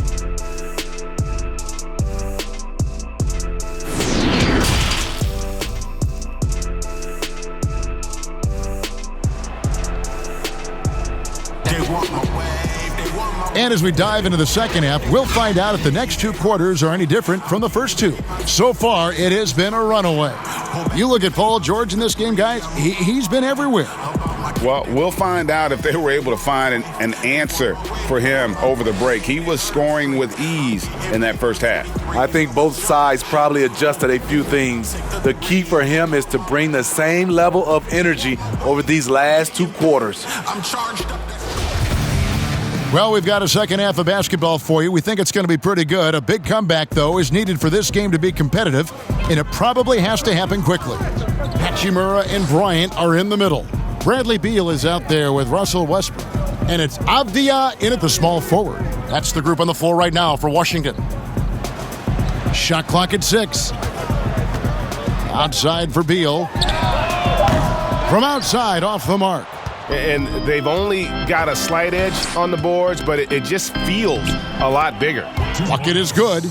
And as we dive into the second half, we'll find out if the next 2 quarters are any different from the first 2. So far, it has been a runaway. You look at Paul George in this game, guys, he's been everywhere. Well, we'll find out if they were able to find an answer for him over the break. He was scoring with ease in that first half. I think both sides probably adjusted a few things. The key for him is to bring the same level of energy over these last 2 quarters. Well, we've got a second half of basketball for you. We think it's going to be pretty good. A big comeback, though, is needed for this game to be competitive, and it probably has to happen quickly. Hachimura and Bryant are in the middle. Bradley Beal is out there with Russell Westbrook. And it's Avdia in at the small forward. That's the group on the floor right now for Washington. Shot clock at 6. Outside for Beal. From outside, off the mark. And they've only got a slight edge on the boards, but it just feels a lot bigger. Bucket is good.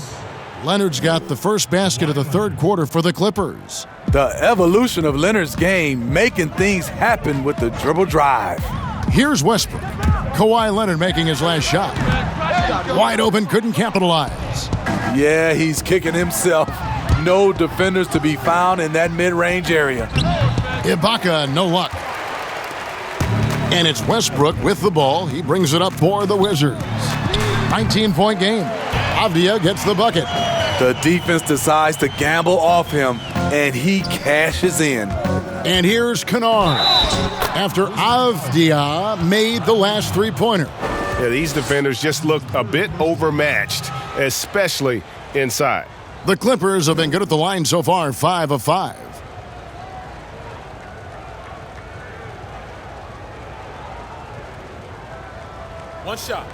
Leonard's got the first basket of the third quarter for the Clippers. The evolution of Leonard's game, making things happen with the dribble drive. Here's Westbrook. Kawhi Leonard making his last shot. Wide open, couldn't capitalize. Yeah, he's kicking himself. No defenders to be found in that mid-range area. Ibaka, no luck. And it's Westbrook with the ball. He brings it up for the Wizards. 19-point game. Avdia gets the bucket. The defense decides to gamble off him, and he cashes in. And here's Kennard after Avdia made the last three-pointer. Yeah, these defenders just looked a bit overmatched, especially inside. The Clippers have been good at the line so far, 5 of 5. One shot.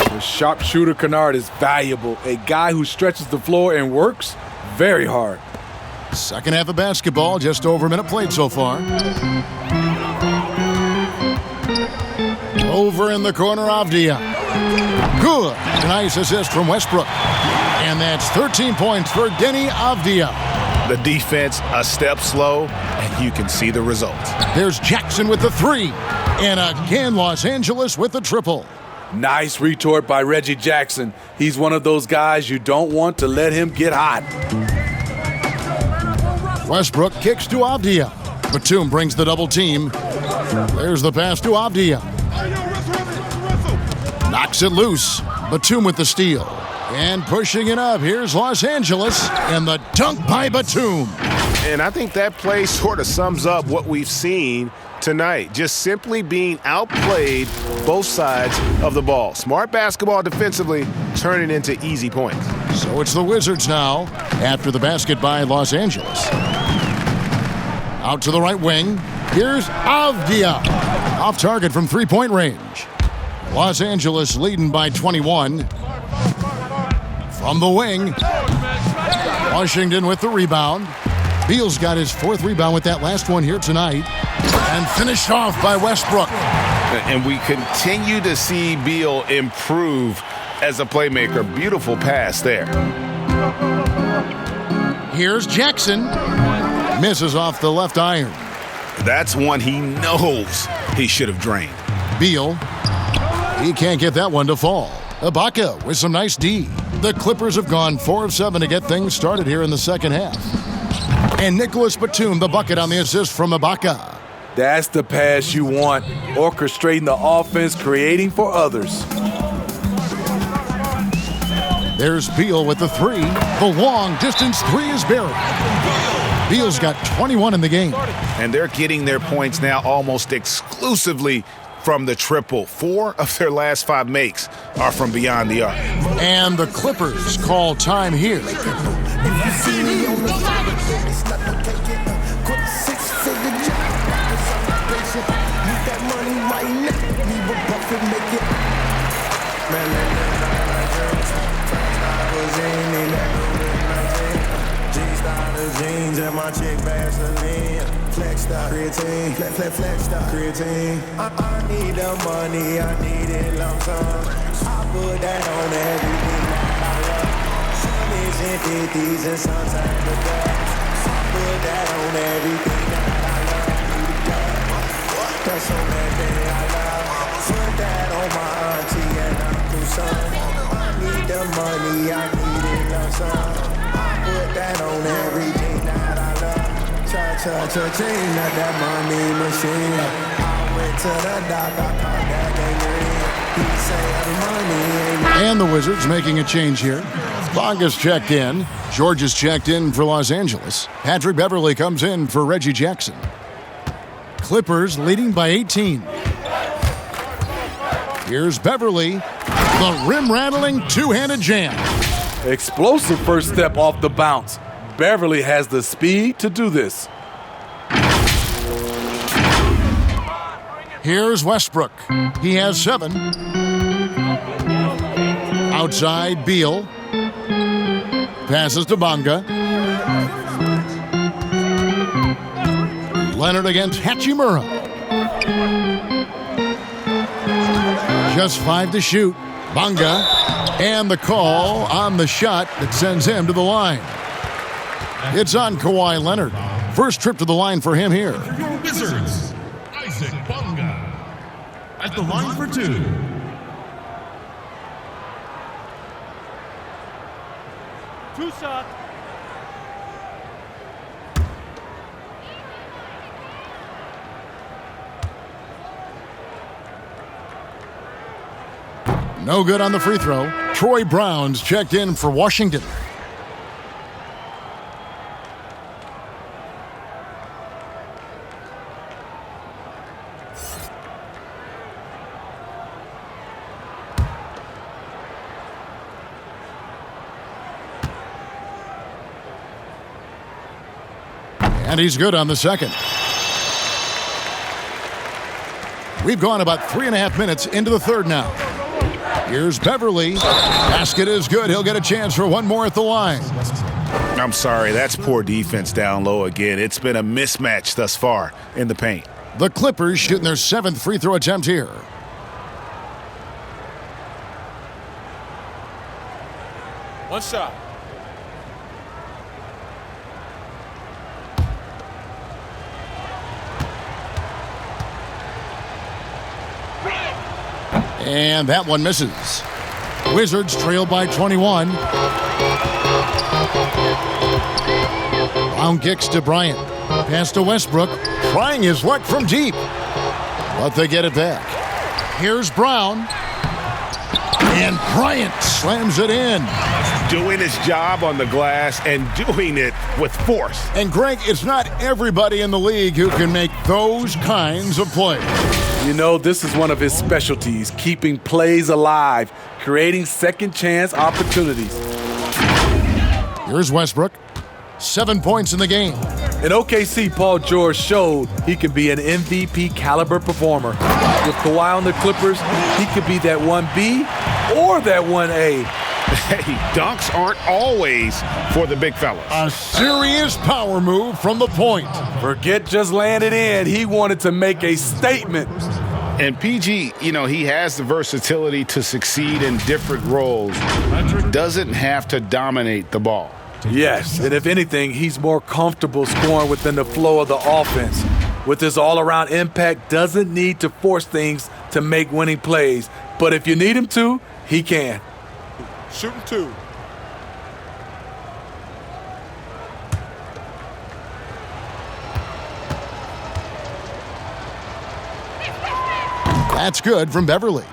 The sharpshooter Kennard is valuable. A guy who stretches the floor and works very hard. Second half of basketball, just over a minute played so far. Over in the corner, Avdia. Good. Nice assist from Westbrook. And that's 13 points for Denny Avdia. The defense a step slow, and you can see the results. There's Jackson with the 3. And again, Los Angeles with the triple. Nice retort by Reggie Jackson. He's one of those guys you don't want to let him get hot. Westbrook kicks to Avdia. Batum brings the double team. There's the pass to Avdia. Knocks it loose. Batum with the steal. And pushing it up. Here's Los Angeles. And the dunk by Batum. And I think that play sort of sums up what we've seen tonight. Just simply being outplayed both sides of the ball. Smart basketball defensively turning into easy points. So it's the Wizards now after the basket by Los Angeles. Out to the right wing. Here's Avdia. Off target from three-point range. Los Angeles leading by 21. From the wing. Washington with the rebound. Beal's got his 4th rebound with that last one here tonight. And finished off by Westbrook. And we continue to see Beal improve as a playmaker. Beautiful pass there. Here's Jackson. Misses off the left iron. That's one he knows he should have drained. Beal. He can't get that one to fall. Ibaka with some nice D. The Clippers have gone 4 of 7 to get things started here in the second half. And Nicholas Batum, the bucket on the assist from Ibaka. That's the pass you want. Orchestrating the offense, creating for others. There's Beal with the 3. The long distance 3 is buried. Beal's got 21 in the game. And they're getting their points now almost exclusively from the triple. 4 of their last 5 makes are from beyond the arc. And the Clippers call time here. Jeans and my chick Vaseline. Flex stop, creatine, flex stop, creatine. I need the money, I need it lump sum. I put that on everything that I love. Some is in 50s and sometimes the dubs. I put that on everything that I love. That's on everything I love. Put that on my auntie and uncle son. I need the money, I need it lump sum. Put that on everything that I love. Cha-cha-cha-ching, not that money machine. I went to the doc, I caught that gangrene. He say the money ain't. And the Wizards making a change here. Bonga's checked in. George is checked in for Los Angeles. Patrick Beverley comes in for Reggie Jackson. Clippers leading by 18. Here's Beverley. The rim-rattling two-handed jam. Explosive first step off the bounce. Beverley has the speed to do this. Here's Westbrook. He has 7. Outside, Beal. Passes to Bonga. Leonard against Hachimura. Just 5 to shoot. Bonga. And the call on the shot that sends him to the line. It's on Kawhi Leonard. First trip to the line for him here. Your Wizards, Isaac Bonga. At the line for 2. Two shots. No good on the free throw. Troy Brown's checked in for Washington. And he's good on the second. We've gone about 3.5 minutes into the third now. Here's Beverley. Basket is good. He'll get a chance for one more at the line. I'm sorry, that's poor defense down low again. It's been a mismatch thus far in the paint. The Clippers shooting their 7th free throw attempt here. One shot. And that one misses. Wizards trail by 21. Brown kicks to Bryant. Pass to Westbrook. Trying his luck from deep. But they get it back. Here's Brown. And Bryant slams it in. Doing his job on the glass and doing it with force. And Greg, it's not everybody in the league who can make those kinds of plays. You know, this is one of his specialties, keeping plays alive, creating second chance opportunities. Here's Westbrook. 7 points in the game. In OKC, Paul George showed he can be an MVP caliber performer. With Kawhi on the Clippers, he could be that 1B or that 1A. Hey, dunks aren't always for the big fellas. A serious power move from the point. Forget just laying it in. He wanted to make a statement. And PG, he has the versatility to succeed in different roles. Doesn't have to dominate the ball. Yes, and if anything, he's more comfortable scoring within the flow of the offense. With his all-around impact, doesn't need to force things to make winning plays. But if you need him to, he can. Shooting 2. That's good from Beverly.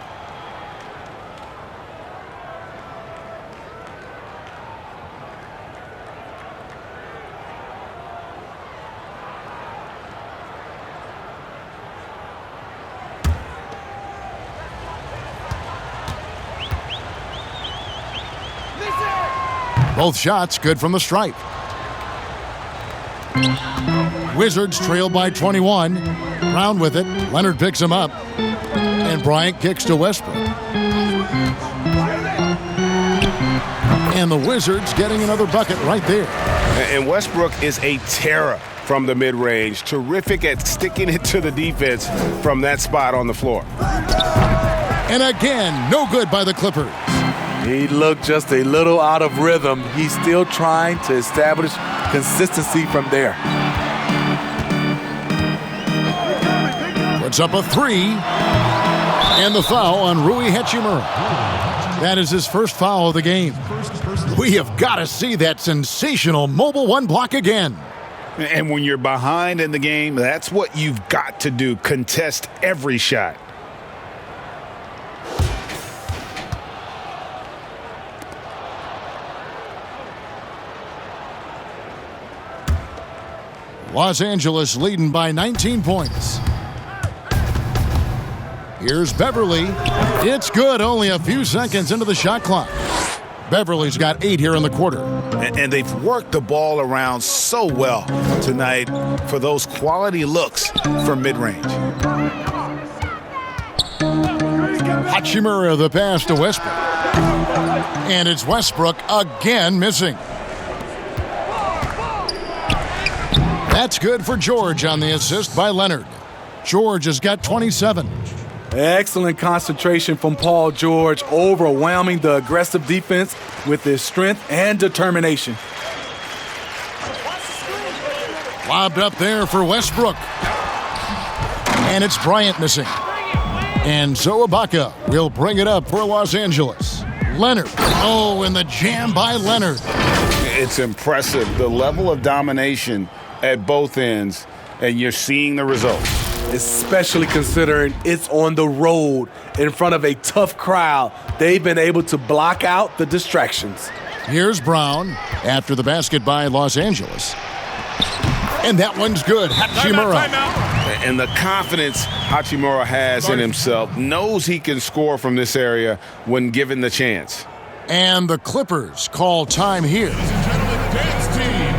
Both shots good from the stripe. Wizards trail by 21. Brown with it. Leonard picks him up. And Bryant kicks to Westbrook. And the Wizards getting another bucket right there. And Westbrook is a terror from the mid-range. Terrific at sticking it to the defense from that spot on the floor. And again, no good by the Clippers. He looked just a little out of rhythm. He's still trying to establish consistency from there. Puts up a 3. And the foul on Rui Hachimura. That is his first foul of the game. We have got to see that sensational mobile one block again. And when you're behind in the game, that's what you've got to do. Contest every shot. Los Angeles leading by 19 points. Here's Beverly. It's good, only a few seconds into the shot clock. Beverly's got 8 here in the quarter. And they've worked the ball around so well tonight for those quality looks from mid-range. Hachimura the pass to Westbrook. And it's Westbrook again missing. That's good for George on the assist by Leonard. George has got 27. Excellent concentration from Paul George, overwhelming the aggressive defense with his strength and determination. Lobbed up there for Westbrook. And it's Bryant missing. And so Ibaka will bring it up for Los Angeles. Leonard. Oh, and the jam by Leonard. It's impressive, the level of domination at both ends, and you're seeing the results. Especially considering it's on the road in front of a tough crowd. They've been able to block out the distractions. Here's Brown after the basket by Los Angeles. And that one's good. Hachimura. And the confidence Hachimura has in himself, knows he can score from this area when given the chance. And the Clippers call time here. Dance team.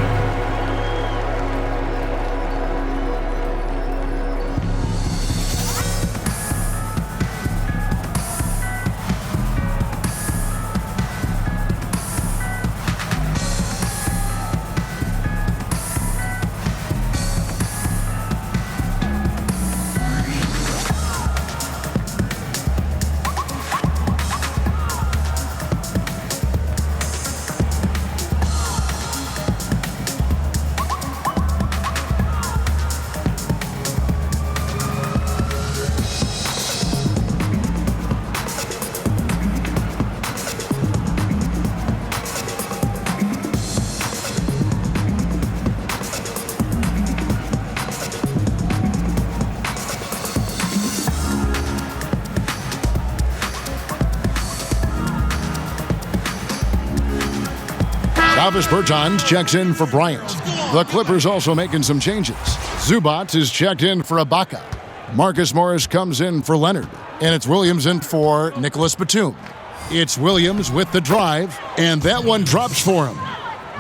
Davis Bertans checks in for Bryant. The Clippers also making some changes. Zubac is checked in for Ibaka. Marcus Morris comes in for Leonard. And it's Williams in for Nicholas Batum. It's Williams with the drive, and that one drops for him.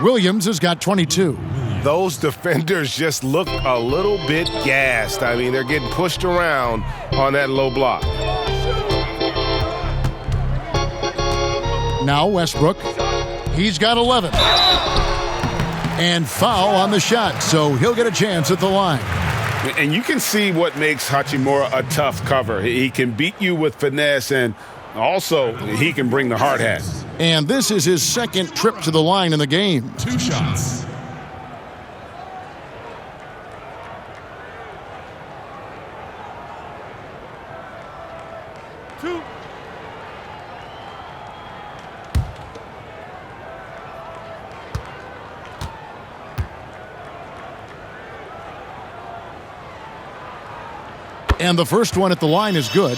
Williams has got 22. Those defenders just look a little bit gassed. I mean, they're getting pushed around on that low block. Now Westbrook. He's got 11. And foul on the shot, so he'll get a chance at the line. And you can see what makes Hachimura a tough cover. He can beat you with finesse, and also he can bring the hard hat. And this is his second trip to the line in the game. 2 shots. And the first one at the line is good.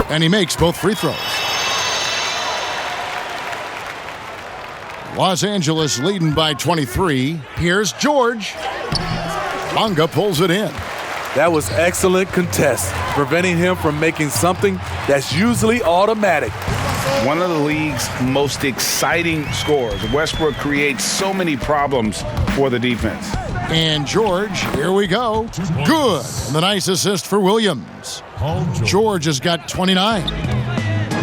And he makes both free throws. Los Angeles leading by 23. Here's George. Bonga pulls it in. That was excellent contest, preventing him from making something that's usually automatic. One of the league's most exciting scorers. Westbrook creates so many problems for the defense. And George, here we go. Good. And the nice assist for Williams. George has got 29.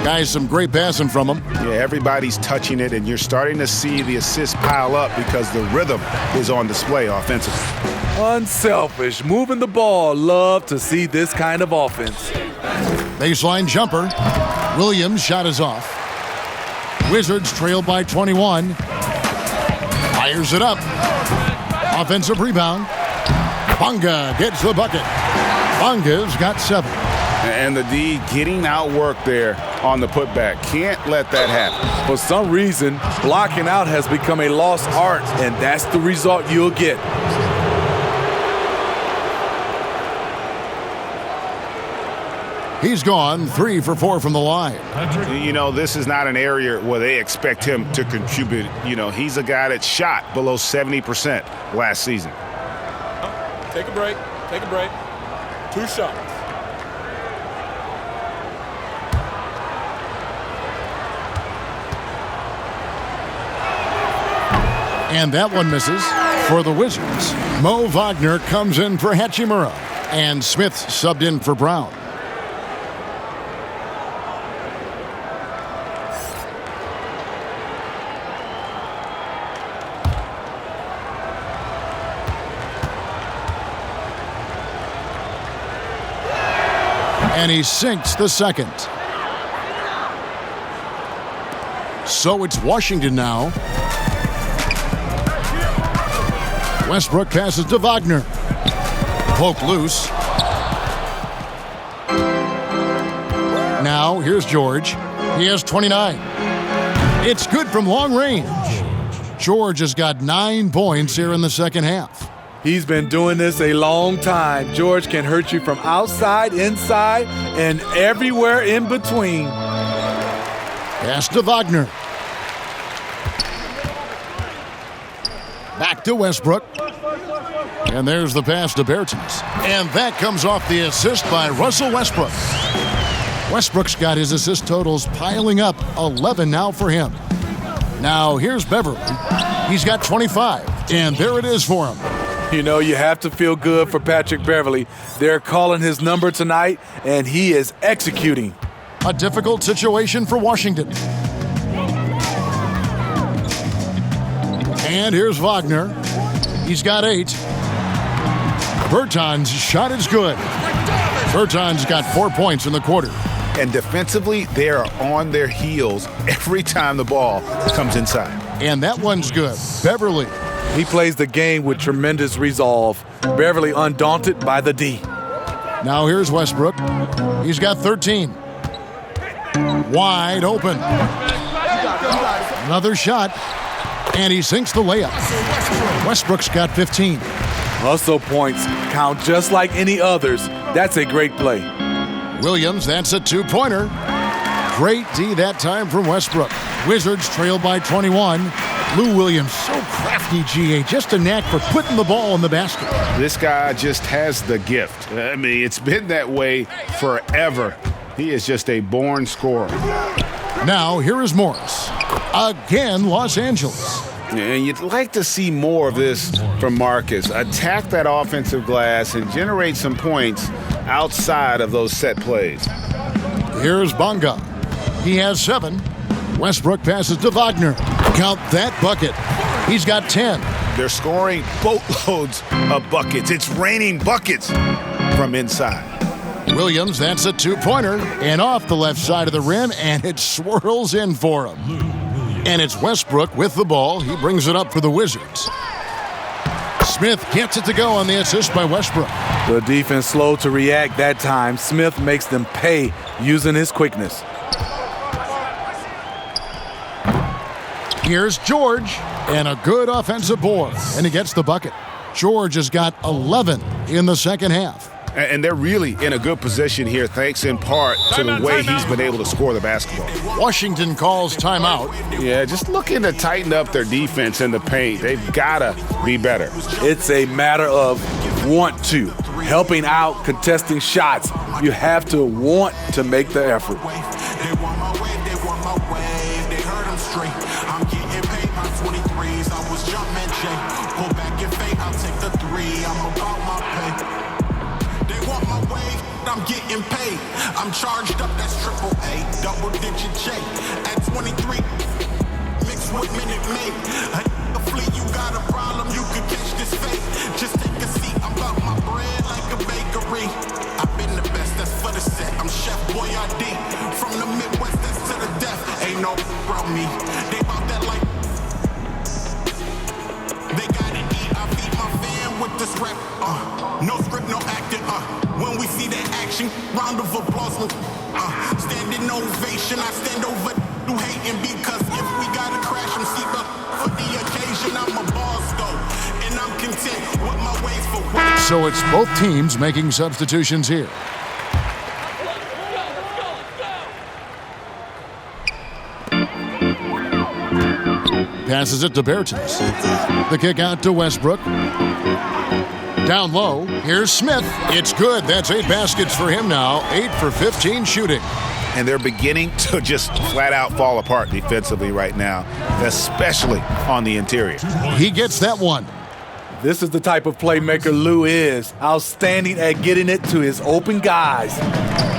Guys, some great passing from him. Yeah, everybody's touching it, and you're starting to see the assists pile up because the rhythm is on display offensively. Unselfish, moving the ball. Love to see this kind of offense. Baseline jumper. Williams' shot is off. Wizards trail by 21. Fires it up. Offensive rebound. Bonga gets the bucket. Bonga's got 7. And the D getting outworked there on the putback. Can't let that happen. For some reason, blocking out has become a lost art, and that's the result you'll get. He's gone 3 for 4 from the line. You know, this is not an area where they expect him to contribute. You know, he's a guy that shot below 70% last season. Take a break. Take a break. 2 shots. And that one misses for the Wizards. Mo Wagner comes in for Hachimura. And Smith subbed in for Brown. And he sinks the second. So it's Washington now. Westbrook passes to Wagner. Poke loose. Now here's George. He has 29. It's good from long range. George has got 9 points here in the second half. He's been doing this a long time. George can hurt you from outside, inside, and everywhere in between. Pass to Wagner. Back to Westbrook. And there's the pass to Bertens. And that comes off the assist by Russell Westbrook. Westbrook's got his assist totals piling up, 11 now for him. Now here's Beverly. He's got 25, and there it is for him. You know, you have to feel good for Patrick Beverly. They're calling his number tonight, and he is executing. A difficult situation for Washington. And here's Wagner. He's got 8. Bertans' shot is good. Bertans got 4 points in the quarter. And defensively, they are on their heels every time the ball comes inside. And that one's good. Beverly. He plays the game with tremendous resolve. Beverly undaunted by the D. Now here's Westbrook. He's got 13. Wide open. Another shot. And he sinks the layup. Westbrook's got 15. Hustle points count just like any others. That's a great play. Williams, that's a 2-pointer. Great D that time from Westbrook. Wizards trail by 21. Lou Williams, so crafty, GA, just a knack for putting the ball in the basket. This guy just has the gift. I mean, it's been that way forever. He is just a born scorer. Now, here is Morris. Again, Los Angeles. And you'd like to see more of this from Marcus. Attack that offensive glass and generate some points outside of those set plays. Here's Bonga. He has 7. Westbrook passes to Wagner. Count that bucket. He's got 10. They're scoring boatloads of buckets. It's raining buckets from inside. Williams, that's a 2-pointer. And off the left side of the rim, and it swirls in for him. And it's Westbrook with the ball. He brings it up for the Wizards. Smith gets it to go on the assist by Westbrook. The defense slow to react that time. Smith makes them pay using his quickness. Here's George, and a good offensive board, and he gets the bucket. George has got 11 in the second half. And they're really in a good position here, thanks in part to the way he's been able to score the basketball. Washington calls timeout. Yeah, just looking to tighten up their defense in the paint. They've got to be better. It's a matter of want to. Helping out, contesting shots. You have to want to make the effort. I'm getting paid. I'm charged up, that's AAA, double-digit J. At 23, mixed with Minute Maid. A flea, you got a problem, you could catch this fate. Just take a seat, I'm about my bread like a bakery. I've been the best, that's for the set. I'm Chef Boyardee. From the Midwest, that's to the death. Ain't no around me. They bout that like. They gotta eat, I feed my fan with this rap. No script, no acting, When we see that action, round of applause, standing ovation. I stand over you hating because if we gotta crash them seatbelt for the occasion, I'm a boss though, and I'm content with my ways for work. So it's both teams making substitutions here. Passes it to Bertens. The kick out to Westbrook. Down low, here's Smith. It's good. That's 8 baskets for him now. 8 for 15 shooting. And they're beginning to just flat out fall apart defensively right now, especially on the interior. He gets that one. This is the type of playmaker Lou is. Outstanding at getting it to his open guys.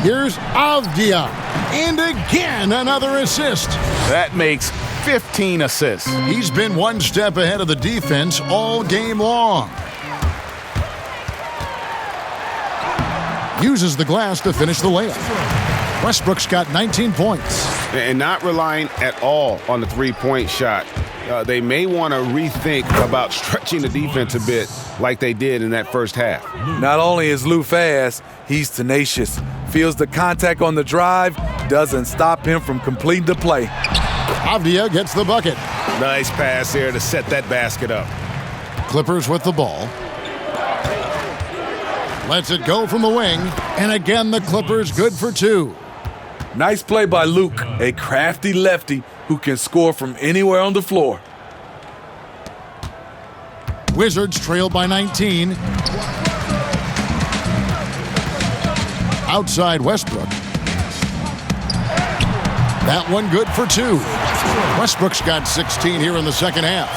Here's Avdia. And again, another assist. That makes 15 assists. He's been one step ahead of the defense all game long. Uses the glass to finish the layup. Westbrook's got 19 points. And not relying at all on the three-point shot. They may want to rethink about stretching the defense a bit like they did in that first half. Not only is Lou fast, he's tenacious. Feels the contact on the drive, doesn't stop him from completing the play. Avdia gets the bucket. Nice pass there to set that basket up. Clippers with the ball. Lets it go from the wing. And again, the Clippers good for 2. Nice play by Luke, a crafty lefty who can score from anywhere on the floor. Wizards trail by 19. Outside Westbrook. That one good for 2. Westbrook's got 16 here in the second half.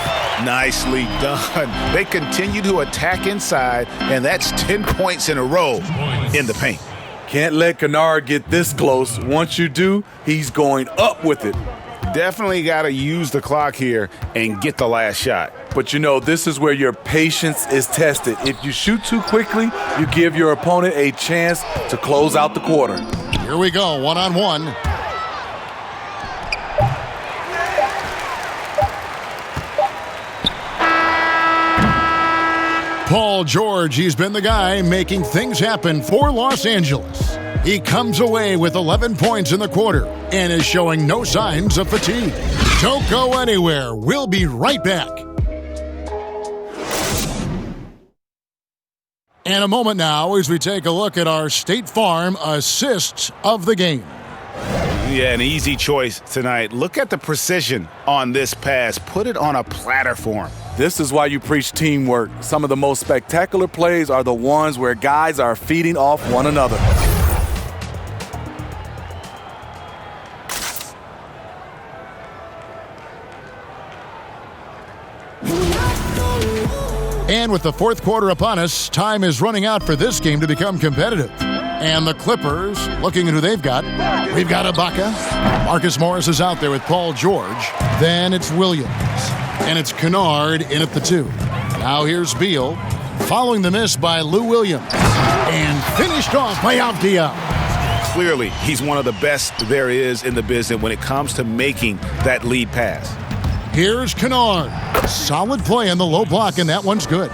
Nicely done. They continue to attack inside, and that's 10 points in a row in the paint. Can't let Kennard get this close. Once you do, he's going up with it. Definitely got to use the clock here and get the last shot. But you know, this is where your patience is tested. If you shoot too quickly, you give your opponent a chance to close out the quarter. Here we go, one-on-one. Paul George, he's been the guy making things happen for Los Angeles. He comes away with 11 points in the quarter and is showing no signs of fatigue. Don't go anywhere. We'll be right back. And a moment now as we take a look at our State Farm assists of the game. Yeah, an easy choice tonight. Look at the precision on this pass. Put it on a platter for him. This is why you preach teamwork. Some of the most spectacular plays are the ones where guys are feeding off one another. And with the fourth quarter upon us, time is running out for this game to become competitive. And the Clippers, looking at who they've got. We've got Ibaka. Marcus Morris is out there with Paul George. Then it's Williams. And it's Kennard in at the 2. Now here's Beal, following the miss by Lou Williams. And finished off by Avdia. Clearly, he's one of the best there is in the business when it comes to making that lead pass. Here's Kennard. Solid play on the low block, and that one's good.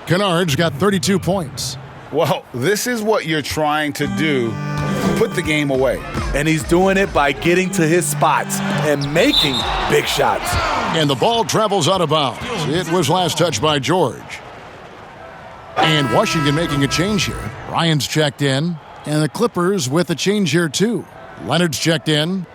Kennard's got 32 points. Well, this is what you're trying to do. Put the game away. And he's doing it by getting to his spots and making big shots. And the ball travels out of bounds. It was last touched by George. And Washington making a change here. Ryan's checked in. And the Clippers with a change here, too. Leonard's checked in.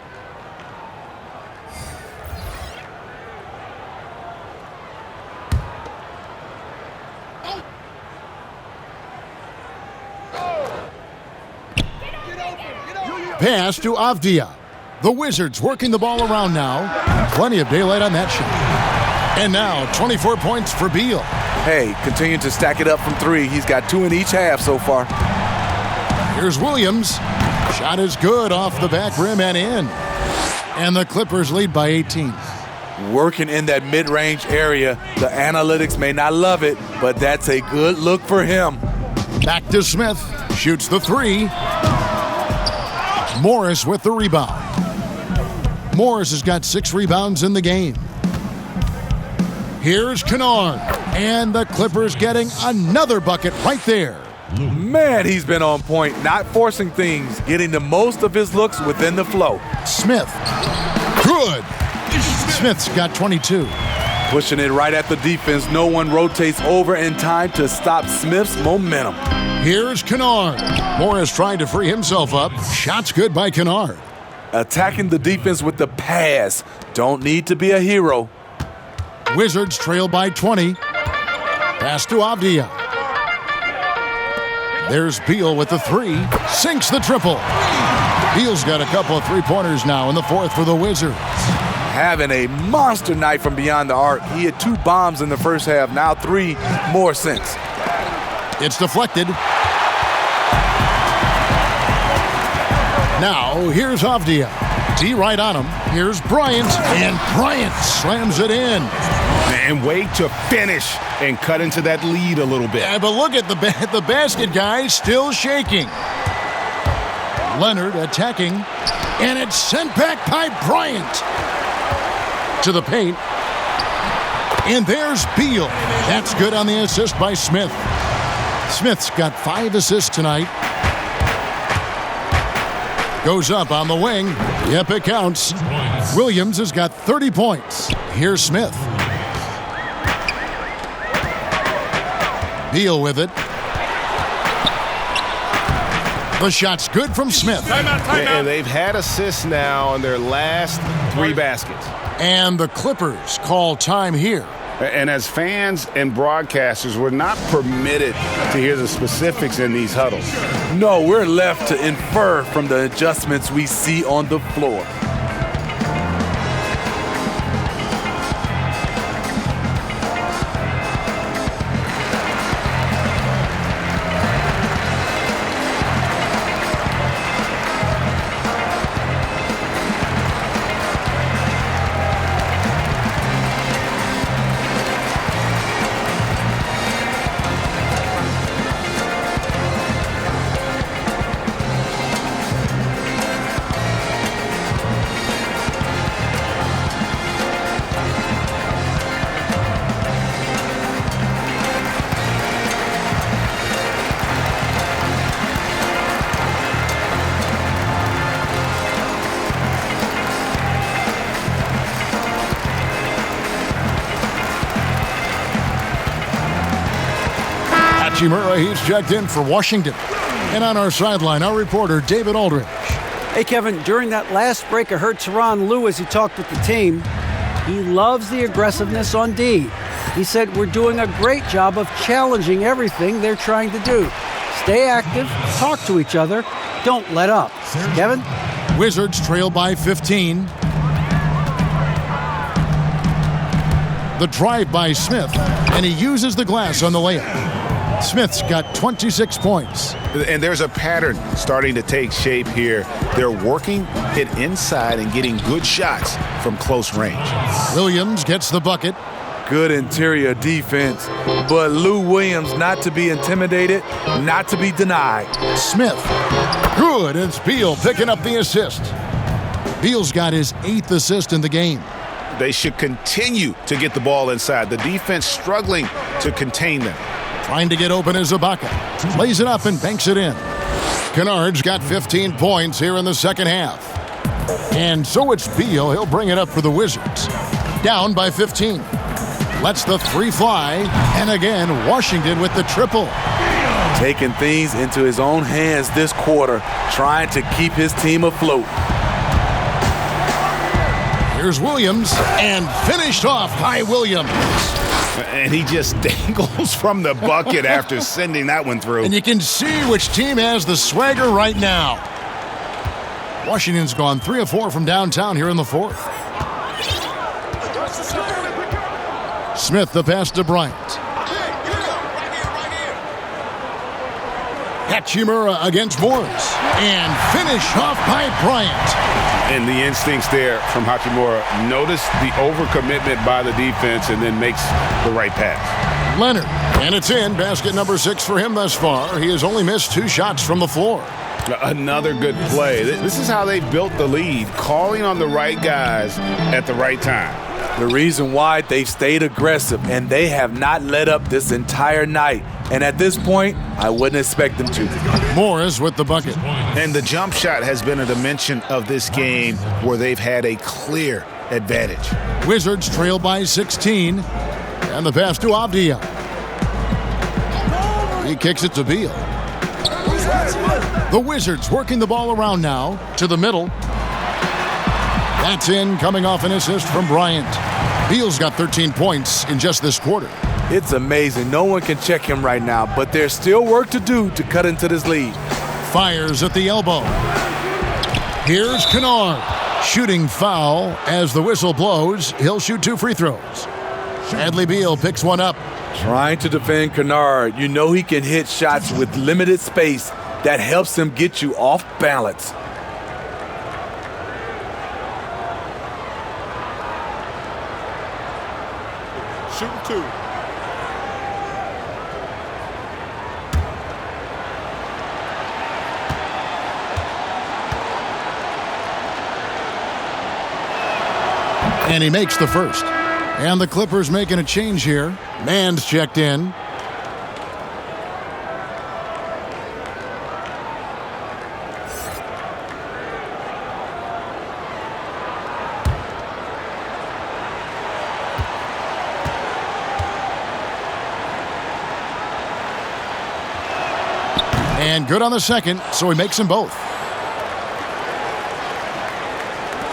Pass to Avdia. The Wizards working the ball around now. Plenty of daylight on that shot. And now 24 points for Beal. Hey, continue to stack it up from 3. He's got 2 in each half so far. Here's Williams. Shot is good off the back rim and in. And the Clippers lead by 18. Working in that mid-range area. The analytics may not love it, but that's a good look for him. Back to Smith. Shoots the 3. Morris with the rebound. Morris has got 6 rebounds in the game. Here's Kennard. And the Clippers getting another bucket right there. Man, he's been on point, not forcing things, getting the most of his looks within the flow. Smith. Good. Smith's got 22. Pushing it right at the defense. No one rotates over in time to stop Smith's momentum. Here's Kennard. Morris trying to free himself up. Shot's good by Kennard. Attacking the defense with the pass. Don't need to be a hero. Wizards trail by 20. Pass to Avdia. There's Beal with the 3. Sinks the triple. Beal's got a couple of three-pointers now in the fourth for the Wizards. Having a monster night from beyond the arc. He had 2 bombs in the first half, now 3 more since. It's deflected. Now, here's Avdia. D right on him. Here's Bryant. And Bryant slams it in. And wait to finish and cut into that lead a little bit. Yeah, but look at the basket guy still shaking. Leonard attacking. And it's sent back by Bryant. To the paint. And there's Beal. That's good on the assist by Smith. Smith's got 5 assists tonight. Goes up on the wing. Yep, it counts. Williams has got 30 points. Here's Smith. Beal with it. The shot's good from Smith. Timeout. And they've had assists now on their last 3 baskets. And the Clippers call time here. And as fans and broadcasters, we're not permitted to hear the specifics in these huddles. No, we're left to infer from the adjustments we see on the floor. Murray, he's checked in for Washington. And on our sideline, our reporter, David Aldridge. Hey, Kevin, during that last break, I heard Tyronn Lue as he talked with the team. He loves the aggressiveness on D. He said, we're doing a great job of challenging everything they're trying to do. Stay active, talk to each other, don't let up. Kevin? Wizards trail by 15. The drive by Smith, and he uses the glass on the layup. Smith's got 26 points. And there's a pattern starting to take shape here. They're working it inside and getting good shots from close range. Williams gets the bucket. Good interior defense, but Lou Williams not to be intimidated, not to be denied. Smith, good, it's Beal picking up the assist. Beal's got his 8th assist in the game. They should continue to get the ball inside. The defense struggling to contain them. Trying to get open is Ibaka. Lays it up and banks it in. Kennard's got 15 points here in the second half. And so it's Beal. He'll bring it up for the Wizards. Down by 15. Lets the three fly. And again, Washington with the triple. Taking things into his own hands this quarter, trying to keep his team afloat. Here's Williams, and finished off by Williams. And he just dangles from the bucket after sending that one through. And you can see which team has the swagger right now. Washington's gone 3 of 4 from downtown here in the fourth. Smith the pass to Bryant. Hachimura against Morris. And finish off by Bryant. And the instincts there from Hachimura. Notice the overcommitment by the defense and then makes the right pass. Leonard, and it's in. Basket number 6 for him thus far. He has only missed 2 shots from the floor. Another good play. This is how they built the lead, calling on the right guys at the right time. The reason why they've stayed aggressive, and they have not let up this entire night. And at this point, I wouldn't expect them to. Morris with the bucket. And the jump shot has been a dimension of this game where they've had a clear advantage. Wizards trail by 16. And the pass to Avdia. He kicks it to Beal. The Wizards working the ball around now to the middle. That's in, coming off an assist from Bryant. Beal's got 13 points in just this quarter. It's amazing. No one can check him right now, but there's still work to do to cut into this lead. Fires at the elbow. Here's Kennard. Shooting foul as the whistle blows. He'll shoot 2 free throws. Bradley Beal picks one up. Trying to defend Kennard. You know he can hit shots with limited space. That helps him get you off balance. Shooting 2. And he makes the first. And the Clippers making a change here. Mann's checked in. And good on the second, so he makes them both.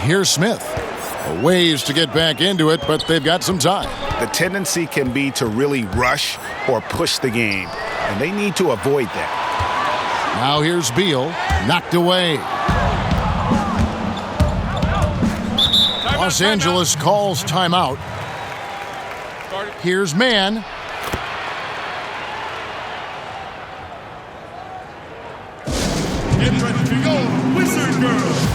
Here's Smith. Ways to get back into it, but they've got some time. The tendency can be to really rush or push the game, and they need to avoid that. Now here's Beal, knocked away. Los Angeles calls timeout. Here's Mann. Get ready to go, Wizard Girls.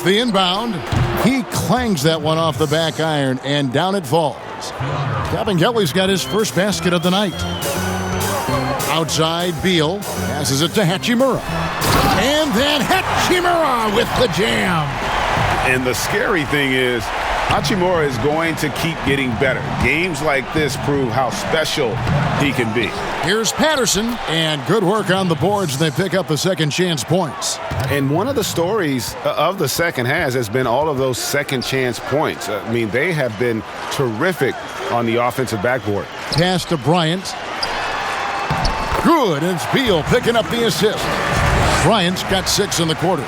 the inbound. He clangs that one off the back iron, and down it falls. Kevin Kelly's got his first basket of the night. Outside, Beal passes it to Hachimura. And then Hachimura with the jam. And the scary thing is, Hachimura is going to keep getting better. Games like this prove how special he can be. Here's Patterson, and good work on the boards. They pick up the second chance points. And one of the stories of the second half has been all of those second chance points. I mean, they have been terrific on the offensive backboard. Pass to Bryant. Good, and it's Beal picking up the assist. Bryant's got 6 in the quarter.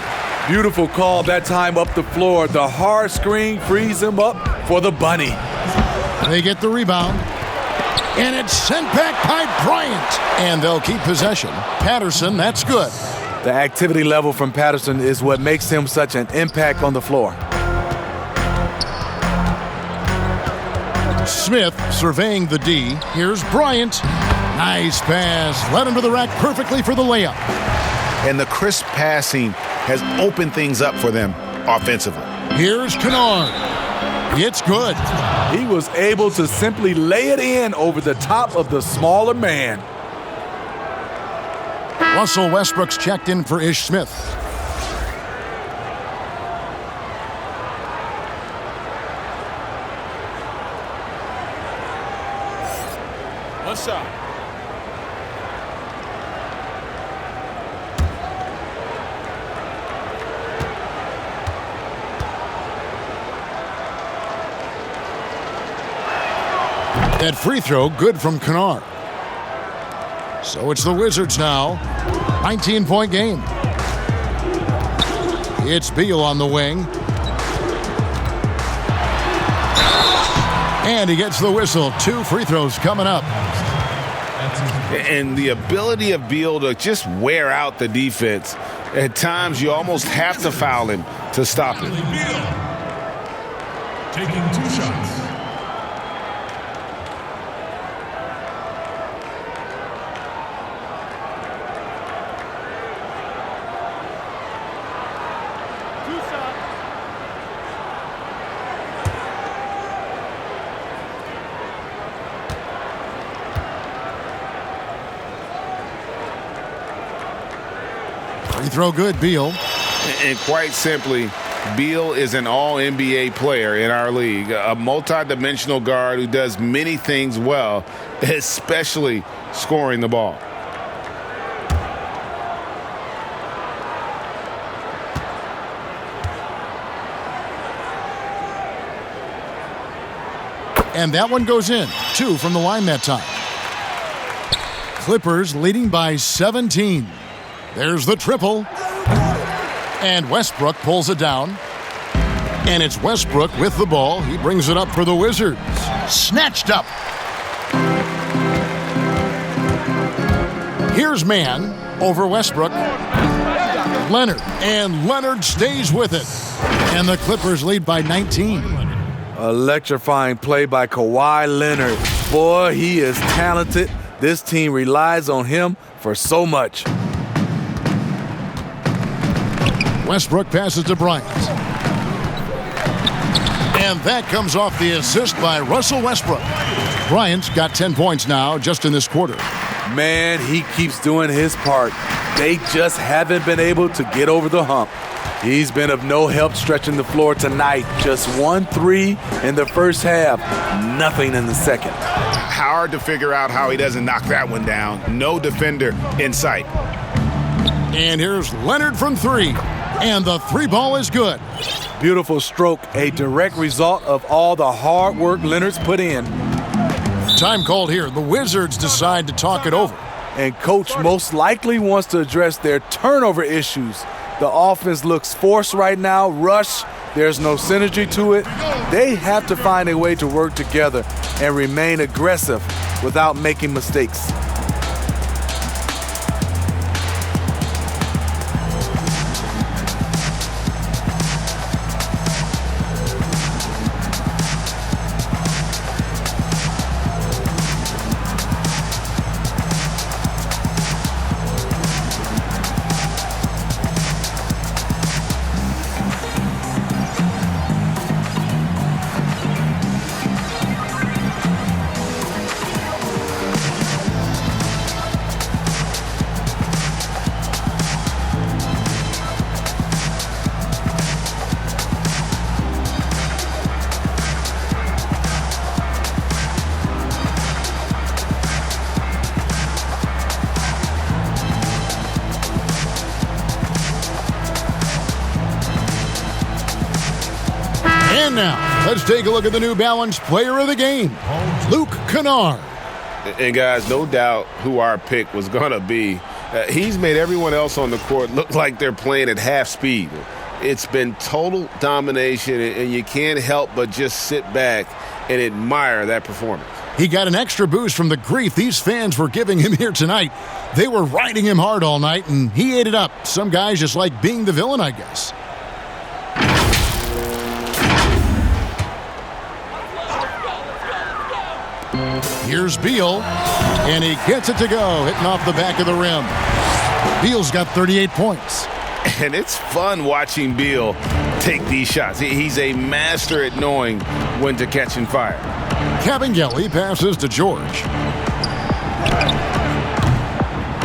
Beautiful call that time up the floor. The hard screen frees him up for the bunny. They get the rebound. And it's sent back by Bryant. And they'll keep possession. Patterson, that's good. The activity level from Patterson is what makes him such an impact on the floor. Smith surveying the D. Here's Bryant. Nice pass. Led him to the rack perfectly for the layup. And the crisp passing has opened things up for them offensively. Here's Kennard. It's good. He was able to simply lay it in over the top of the smaller man. Russell Westbrook's checked in for Ish Smith. One shot. That free throw, good from Kennard. So it's the Wizards now. 19-point game. It's Beal on the wing. And he gets the whistle. 2 free throws coming up. And the ability of Beal to just wear out the defense. At times, you almost have to foul him to stop it. Taking 2 shots. Free throw good, Beal. And quite simply, Beal is an all-NBA player in our league, a multi-dimensional guard who does many things well, especially scoring the ball. And that one goes in. 2 from the line that time. Clippers leading by 17. There's the triple. And Westbrook pulls it down. And it's Westbrook with the ball. He brings it up for the Wizards. Snatched up. Here's man over Westbrook. Leonard. And Leonard stays with it. And the Clippers lead by 19. Electrifying play by Kawhi Leonard. Boy, he is talented. This team relies on him for so much. Westbrook passes to Bryant. And that comes off the assist by Russell Westbrook. Bryant's got 10 points now just in this quarter. Man, he keeps doing his part. They just haven't been able to get over the hump. He's been of no help stretching the floor tonight. Just 1 3 in the first half, nothing in the second. Hard to figure out how he doesn't knock that one down. No defender in sight. And here's Leonard from 3. And the 3 ball is good. Beautiful stroke, a direct result of all the hard work Leonard's put in. Time called here. The Wizards decide to talk it over. And coach most likely wants to address their turnover issues. The offense looks forced right now, rush. There's no synergy to it. They have to find a way to work together and remain aggressive without making mistakes. And now, let's take a look at the New Balance Player of the Game, Luke Kennard. And guys, no doubt who our pick was going to be. He's made everyone else on the court look like they're playing at half speed. It's been total domination, and you can't help but just sit back and admire that performance. He got an extra boost from the grief these fans were giving him here tonight. They were riding him hard all night, and he ate it up. Some guys just like being the villain, I guess. Here's Beal, and he gets it to go, hitting off the back of the rim. Beal's got 38 points. And it's fun watching Beal take these shots. He's a master at knowing when to catch and fire. Cabangeli passes to George.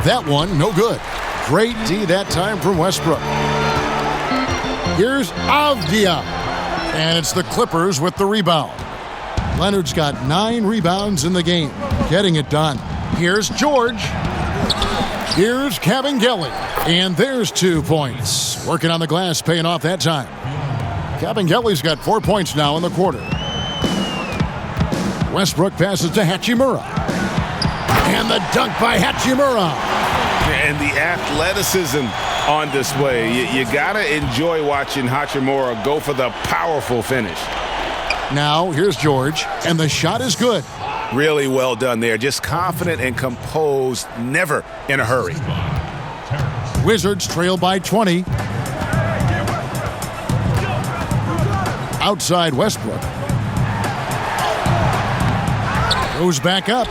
That one, no good. Great D that time from Westbrook. Here's Avdia, and it's the Clippers with the rebound. Leonard's got 9 rebounds in the game, getting it done. Here's George. Here's Cabangeli, and there's 2 points. Working on the glass, paying off that time. Cabangeli's got 4 points now in the quarter. Westbrook passes to Hachimura. And the dunk by Hachimura. And the athleticism on display. You got to enjoy watching Hachimura go for the powerful finish. Now, here's George, and the shot is good. Really well done there. Just confident and composed, never in a hurry. Wizards trail by 20. Outside Westbrook. Goes back up.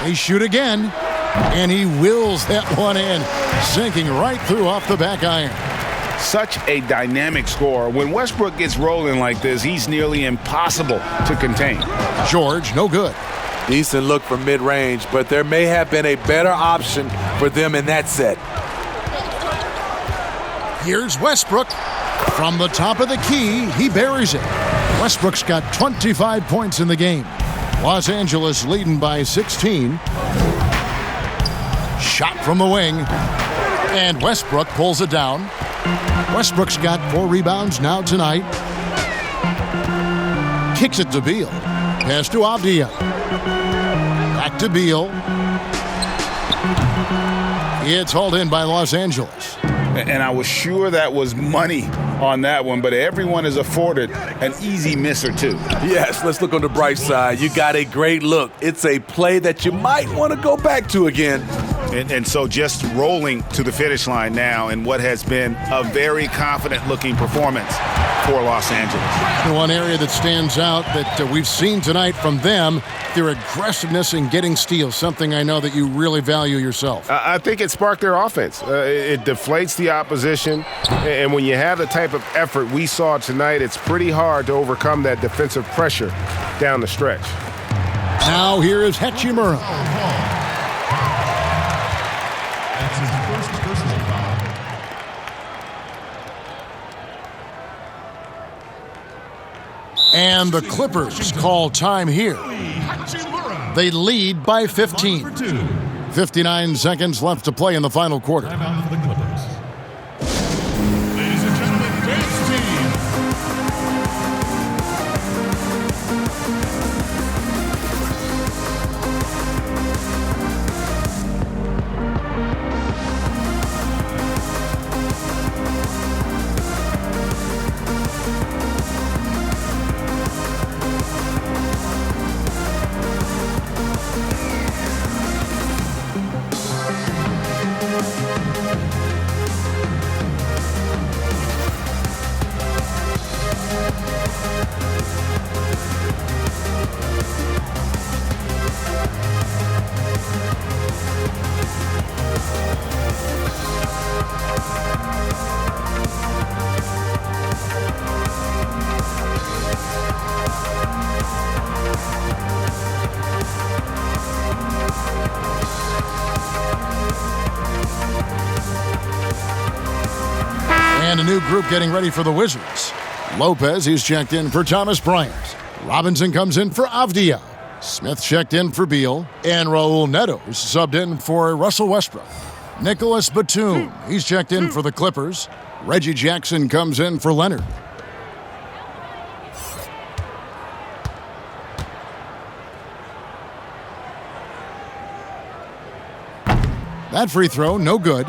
They shoot again, and he wills that one in, sinking right through off the back iron. Such a dynamic scorer. When Westbrook gets rolling like this, he's nearly impossible to contain. George, no good. Decent look from mid-range, but there may have been a better option for them in that set. Here's Westbrook. From the top of the key, he buries it. Westbrook's got 25 points in the game. Los Angeles leading by 16. Shot from the wing. And Westbrook pulls it down. Westbrook's got 4 rebounds now tonight. Kicks it to Beal. Pass to Avdia. Back to Beal. It's hauled in by Los Angeles. And I was sure that was money on that one, but everyone is afforded an easy miss or two. Yes, let's look on the bright side. You got a great look. It's a play that you might want to go back to again. And so just rolling to the finish line now in what has been a very confident-looking performance for Los Angeles. One area that stands out that we've seen tonight from them, their aggressiveness in getting steals, something I know that you really value yourself. I think it sparked their offense. It deflates the opposition, and when you have the type of effort we saw tonight, it's pretty hard to overcome that defensive pressure down the stretch. Now here is Hachimura. That's his first personal foul. And the Clippers call time here. They lead by 15. 59 seconds left to play in the final quarter. Timeout for the Clippers. Ladies and gentlemen, dance team. And a new group getting ready for the Wizards. Lopez, he's checked in for Thomas Bryant. Robinson comes in for Avdia. Smith checked in for Beal. And Raul Neto's subbed in for Russell Westbrook. Nicholas Batum, he's checked in for the Clippers. Reggie Jackson comes in for Leonard. That free throw, no good.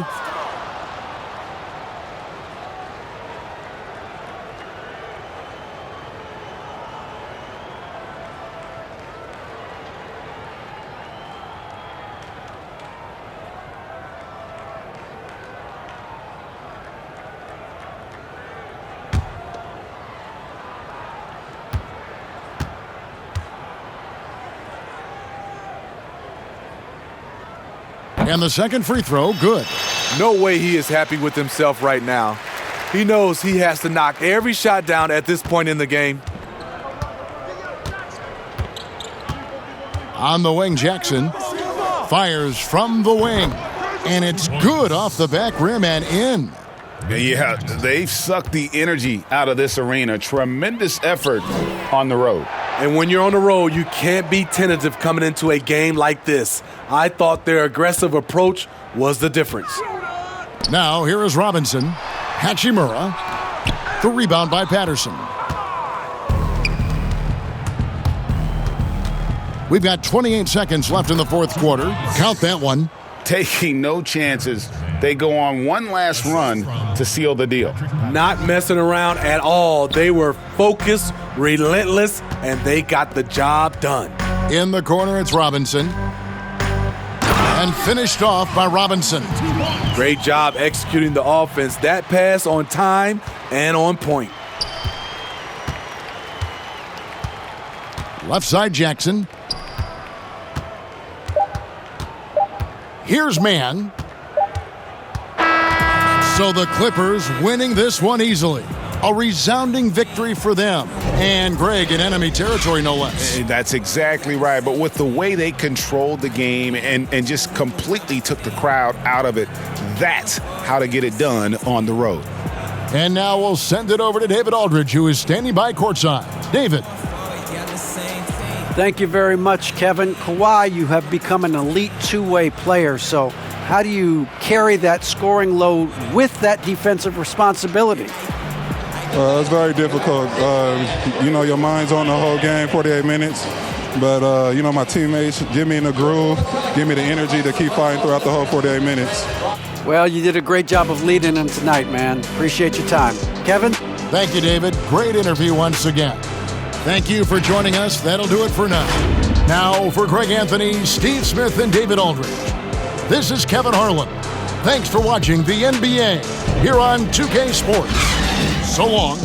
And the second free throw, good. No way he is happy with himself right now. He knows he has to knock every shot down at this point in the game. On the wing, Jackson fires from the wing. And it's good off the back rim and in. Yeah, they've sucked the energy out of this arena. Tremendous effort on the road. And when you're on the road, you can't be tentative coming into a game like this. I thought their aggressive approach was the difference. Now, here is Robinson. Hachimura. The rebound by Patterson. We've got 28 seconds left in the fourth quarter. Count that one. Taking no chances. They go on one last run to seal the deal. Not messing around at all. They were focused, relentless, and they got the job done. In the corner, it's Robinson. And finished off by Robinson. Great job executing the offense. That pass on time and on point. Left side, Jackson. Here's Mann. So the Clippers winning this one easily. A resounding victory for them. And Greg in enemy territory, no less. That's exactly right. But with the way they controlled the game and just completely took the crowd out of it, that's how to get it done on the road. And now we'll send it over to David Aldridge, who is standing by courtside. David. Thank you very much, Kevin. Kawhi, you have become an elite two-way player, so how do you carry that scoring load with that defensive responsibility? It's very difficult. Your mind's on the whole game, 48 minutes. But, my teammates get me in the groove, give me the energy to keep fighting throughout the whole 48 minutes. Well, you did a great job of leading them tonight, man. Appreciate your time. Kevin? Thank you, David. Great interview once again. Thank you for joining us. That'll do it for now. Now, for Greg Anthony, Steve Smith, and David Aldridge, this is Kevin Harlan. Thanks for watching the NBA here on 2K Sports. So long.